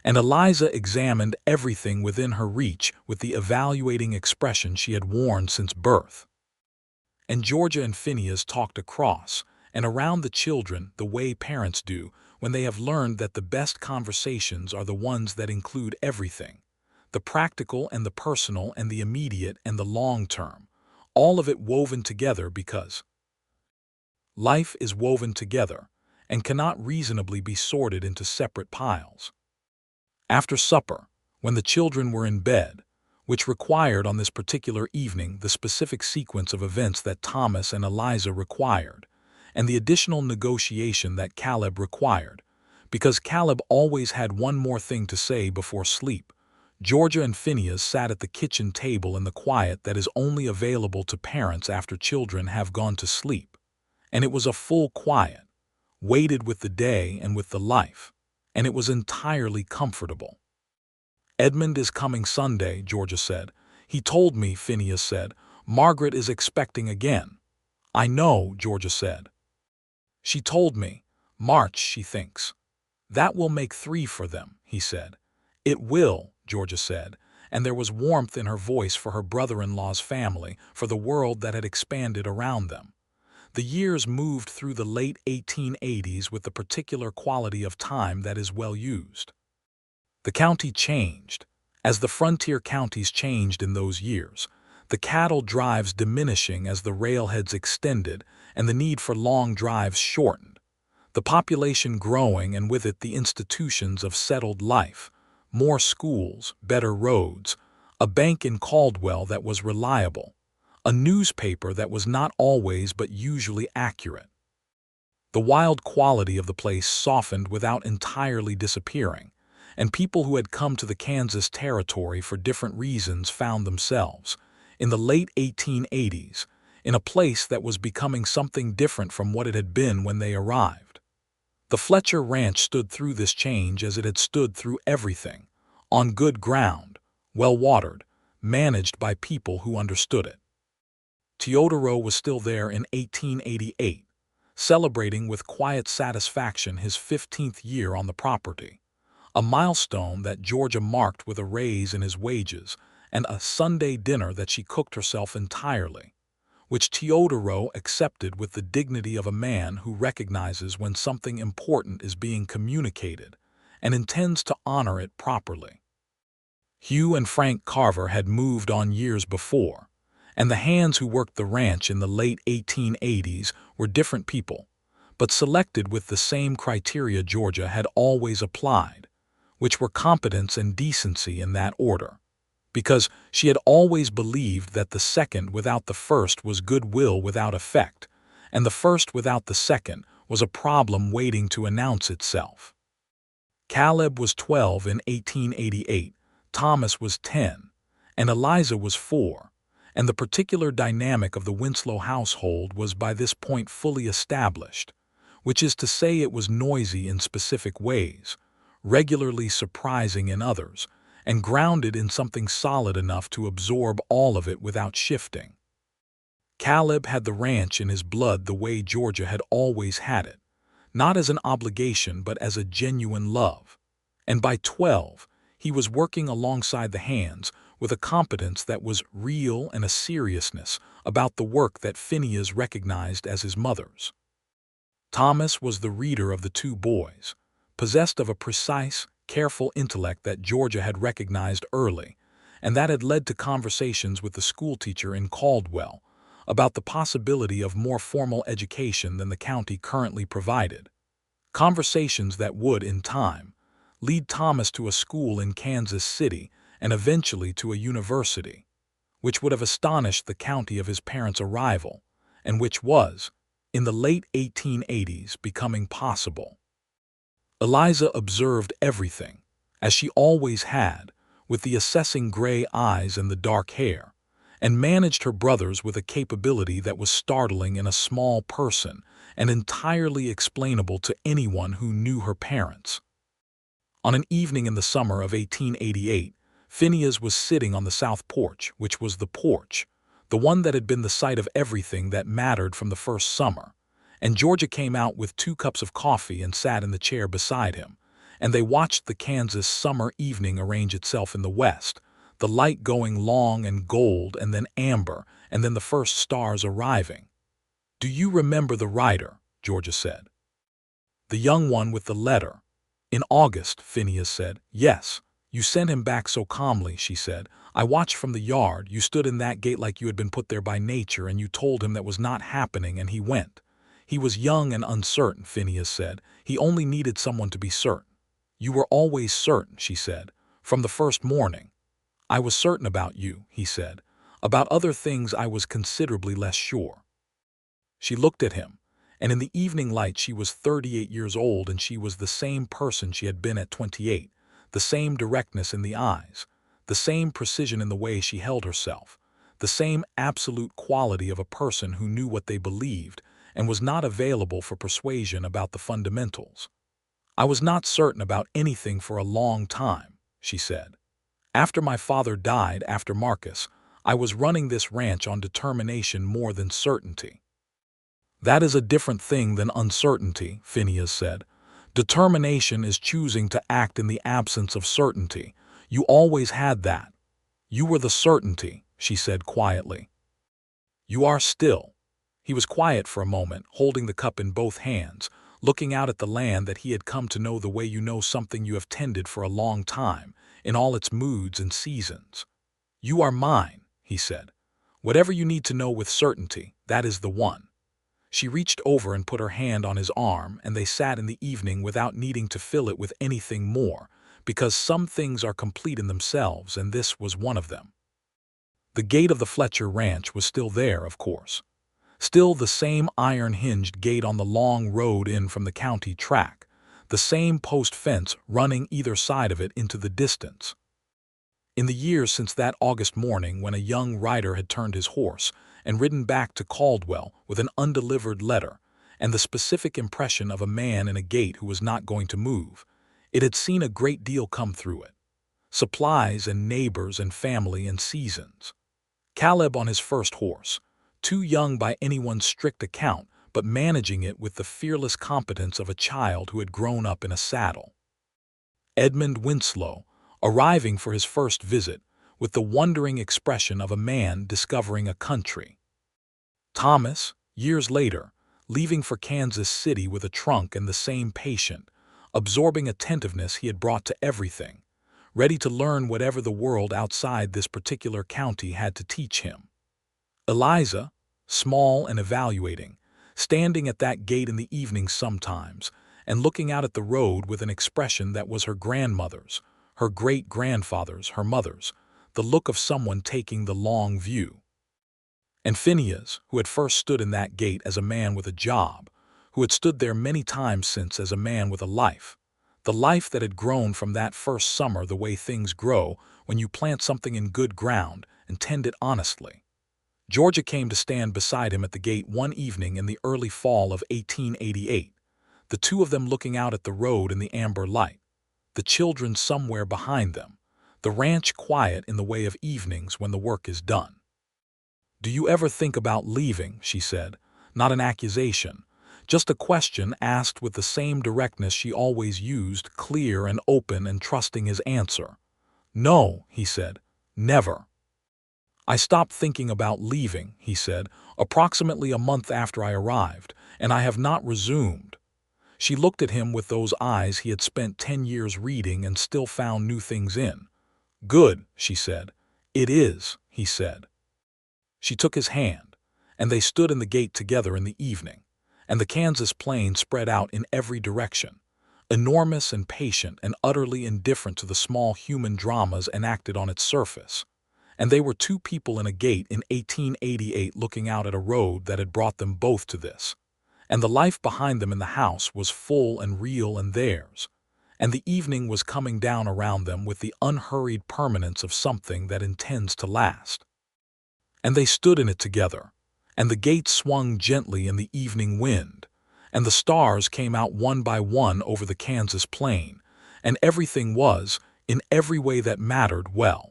and Eliza examined everything within her reach with the evaluating expression she had worn since birth. And Georgia and Phineas talked across and around the children the way parents do when they have learned that the best conversations are the ones that include everything, the practical and the personal and the immediate and the long term, all of it woven together because life is woven together and cannot reasonably be sorted into separate piles. After supper, when the children were in bed, which required on this particular evening the specific sequence of events that Thomas and Eliza required, and the additional negotiation that Caleb required, because Caleb always had one more thing to say before sleep, Georgia and Phineas sat at the kitchen table in the quiet that is only available to parents after children have gone to sleep, and it was a full quiet, weighted with the day and with the life, and it was entirely comfortable. "Edmund is coming Sunday," Georgia said. "He told me," Phineas said. "Margaret is expecting again." "I know," Georgia said. "She told me. March, she thinks." "That will make 3 for them," he said. "It will," Georgia said, and there was warmth in her voice for her brother-in-law's family, for the world that had expanded around them. The years moved through the late 1880s with the particular quality of time that is well used. The county changed, as the frontier counties changed in those years, the cattle drives diminishing as the railheads extended and the need for long drives shortened, the population growing and with it the institutions of settled life, more schools, better roads, a bank in Caldwell that was reliable, a newspaper that was not always but usually accurate. The wild quality of the place softened without entirely disappearing, and people who had come to the Kansas territory for different reasons found themselves, in the late 1880s, in a place that was becoming something different from what it had been when they arrived. The Fletcher Ranch stood through this change as it had stood through everything, on good ground, well-watered, managed by people who understood it. Teodoro was still there in 1888, celebrating with quiet satisfaction his 15th year on the property, a milestone that Georgia marked with a raise in his wages and a Sunday dinner that she cooked herself entirely, which Teodoro accepted with the dignity of a man who recognizes when something important is being communicated and intends to honor it properly. Hugh and Frank Carver had moved on years before, and the hands who worked the ranch in the late 1880s were different people, but selected with the same criteria Georgia had always applied, which were competence and decency in that order, because she had always believed that the second without the first was goodwill without effect, and the first without the second was a problem waiting to announce itself. Caleb was 12 in 1888, Thomas was 10, and Eliza was 4, and the particular dynamic of the Winslow household was by this point fully established, which is to say it was noisy in specific ways, regularly surprising in others, and grounded in something solid enough to absorb all of it without shifting. Caleb had the ranch in his blood the way Georgia had always had it, not as an obligation but as a genuine love, and by 12 he was working alongside the hands with a competence that was real and a seriousness about the work that Phineas recognized as his mother's. Thomas was the reader of the two boys, possessed of a precise, careful intellect that Georgia had recognized early, and that had led to conversations with the schoolteacher in Caldwell about the possibility of more formal education than the county currently provided. Conversations that would, in time, lead Thomas to a school in Kansas City and eventually to a university, which would have astonished the county of his parents' arrival, and which was, in the late 1880s, becoming possible. Eliza observed everything, as she always had, with the assessing gray eyes and the dark hair, and managed her brothers with a capability that was startling in a small person and entirely explainable to anyone who knew her parents. On an evening in the summer of 1888, Phineas was sitting on the south porch, which was the porch, the one that had been the site of everything that mattered from the first summer, and Georgia came out with 2 cups of coffee and sat in the chair beside him, and they watched the Kansas summer evening arrange itself in the west, the light going long and gold and then amber, and then the first stars arriving. "Do you remember the writer?" Georgia said. "The young one with the letter." "In August," Phineas said. "Yes. You sent him back so calmly," she said. "I watched from the yard. You stood in that gate like you had been put there by nature, and you told him that was not happening, and he went." "He was young and uncertain," Phineas said. "He only needed someone to be certain." "You were always certain," she said, "from the first morning." "I was certain about you," he said. "About other things I was considerably less sure." She looked at him, and in the evening light she was 38 years old, and she was the same person she had been at 28, the same directness in the eyes, the same precision in the way she held herself, the same absolute quality of a person who knew what they believed and was not available for persuasion about the fundamentals. "I was not certain about anything for a long time," she said. "After my father died, after Marcus, I was running this ranch on determination more than certainty." "That is a different thing than uncertainty," Phineas said. "Determination is choosing to act in the absence of certainty. You always had that." "You were the certainty," she said quietly. "You are still." He was quiet for a moment, holding the cup in both hands, looking out at the land that he had come to know the way you know something you have tended for a long time, in all its moods and seasons. "You are mine," he said. "Whatever you need to know with certainty, that is the one." She reached over and put her hand on his arm, and they sat in the evening without needing to fill it with anything more, because some things are complete in themselves, and this was one of them. The gate of the Fletcher ranch was still there, of course. Still the same iron-hinged gate on the long road in from the county track, the same post fence running either side of it into the distance. In the years since that August morning when a young rider had turned his horse and ridden back to Caldwell with an undelivered letter and the specific impression of a man in a gate who was not going to move, it had seen a great deal come through it. Supplies and neighbors and family and seasons. Caleb on his first horse, too young by anyone's strict account, but managing it with the fearless competence of a child who had grown up in a saddle. Edmund Winslow, arriving for his first visit, with the wondering expression of a man discovering a country. Thomas, years later, leaving for Kansas City with a trunk and the same patient, absorbing attentiveness he had brought to everything, ready to learn whatever the world outside this particular county had to teach him. Eliza, small and evaluating, standing at that gate in the evening sometimes, and looking out at the road with an expression that was her grandmother's, her great-grandfather's, her mother's, the look of someone taking the long view. And Phineas, who had first stood in that gate as a man with a job, who had stood there many times since as a man with a life, the life that had grown from that first summer the way things grow when you plant something in good ground and tend it honestly. Georgia came to stand beside him at the gate one evening in the early fall of 1888, the two of them looking out at the road in the amber light, the children somewhere behind them, the ranch quiet in the way of evenings when the work is done. "Do you ever think about leaving?" she said, not an accusation, just a question asked with the same directness she always used, clear and open and trusting his answer. "No," he said, "never." "I stopped thinking about leaving," he said, "approximately a month after I arrived, and I have not resumed." She looked at him with those eyes he had spent 10 years reading and still found new things in. "Good," she said. "It is," he said. She took his hand, and they stood in the gate together in the evening, and the Kansas plain spread out in every direction, enormous and patient and utterly indifferent to the small human dramas enacted on its surface. And they were two people in a gate in 1888 looking out at a road that had brought them both to this. And the life behind them in the house was full and real and theirs, and the evening was coming down around them with the unhurried permanence of something that intends to last. And they stood in it together, and the gate swung gently in the evening wind, and the stars came out one by one over the Kansas plain, and everything was, in every way that mattered, well.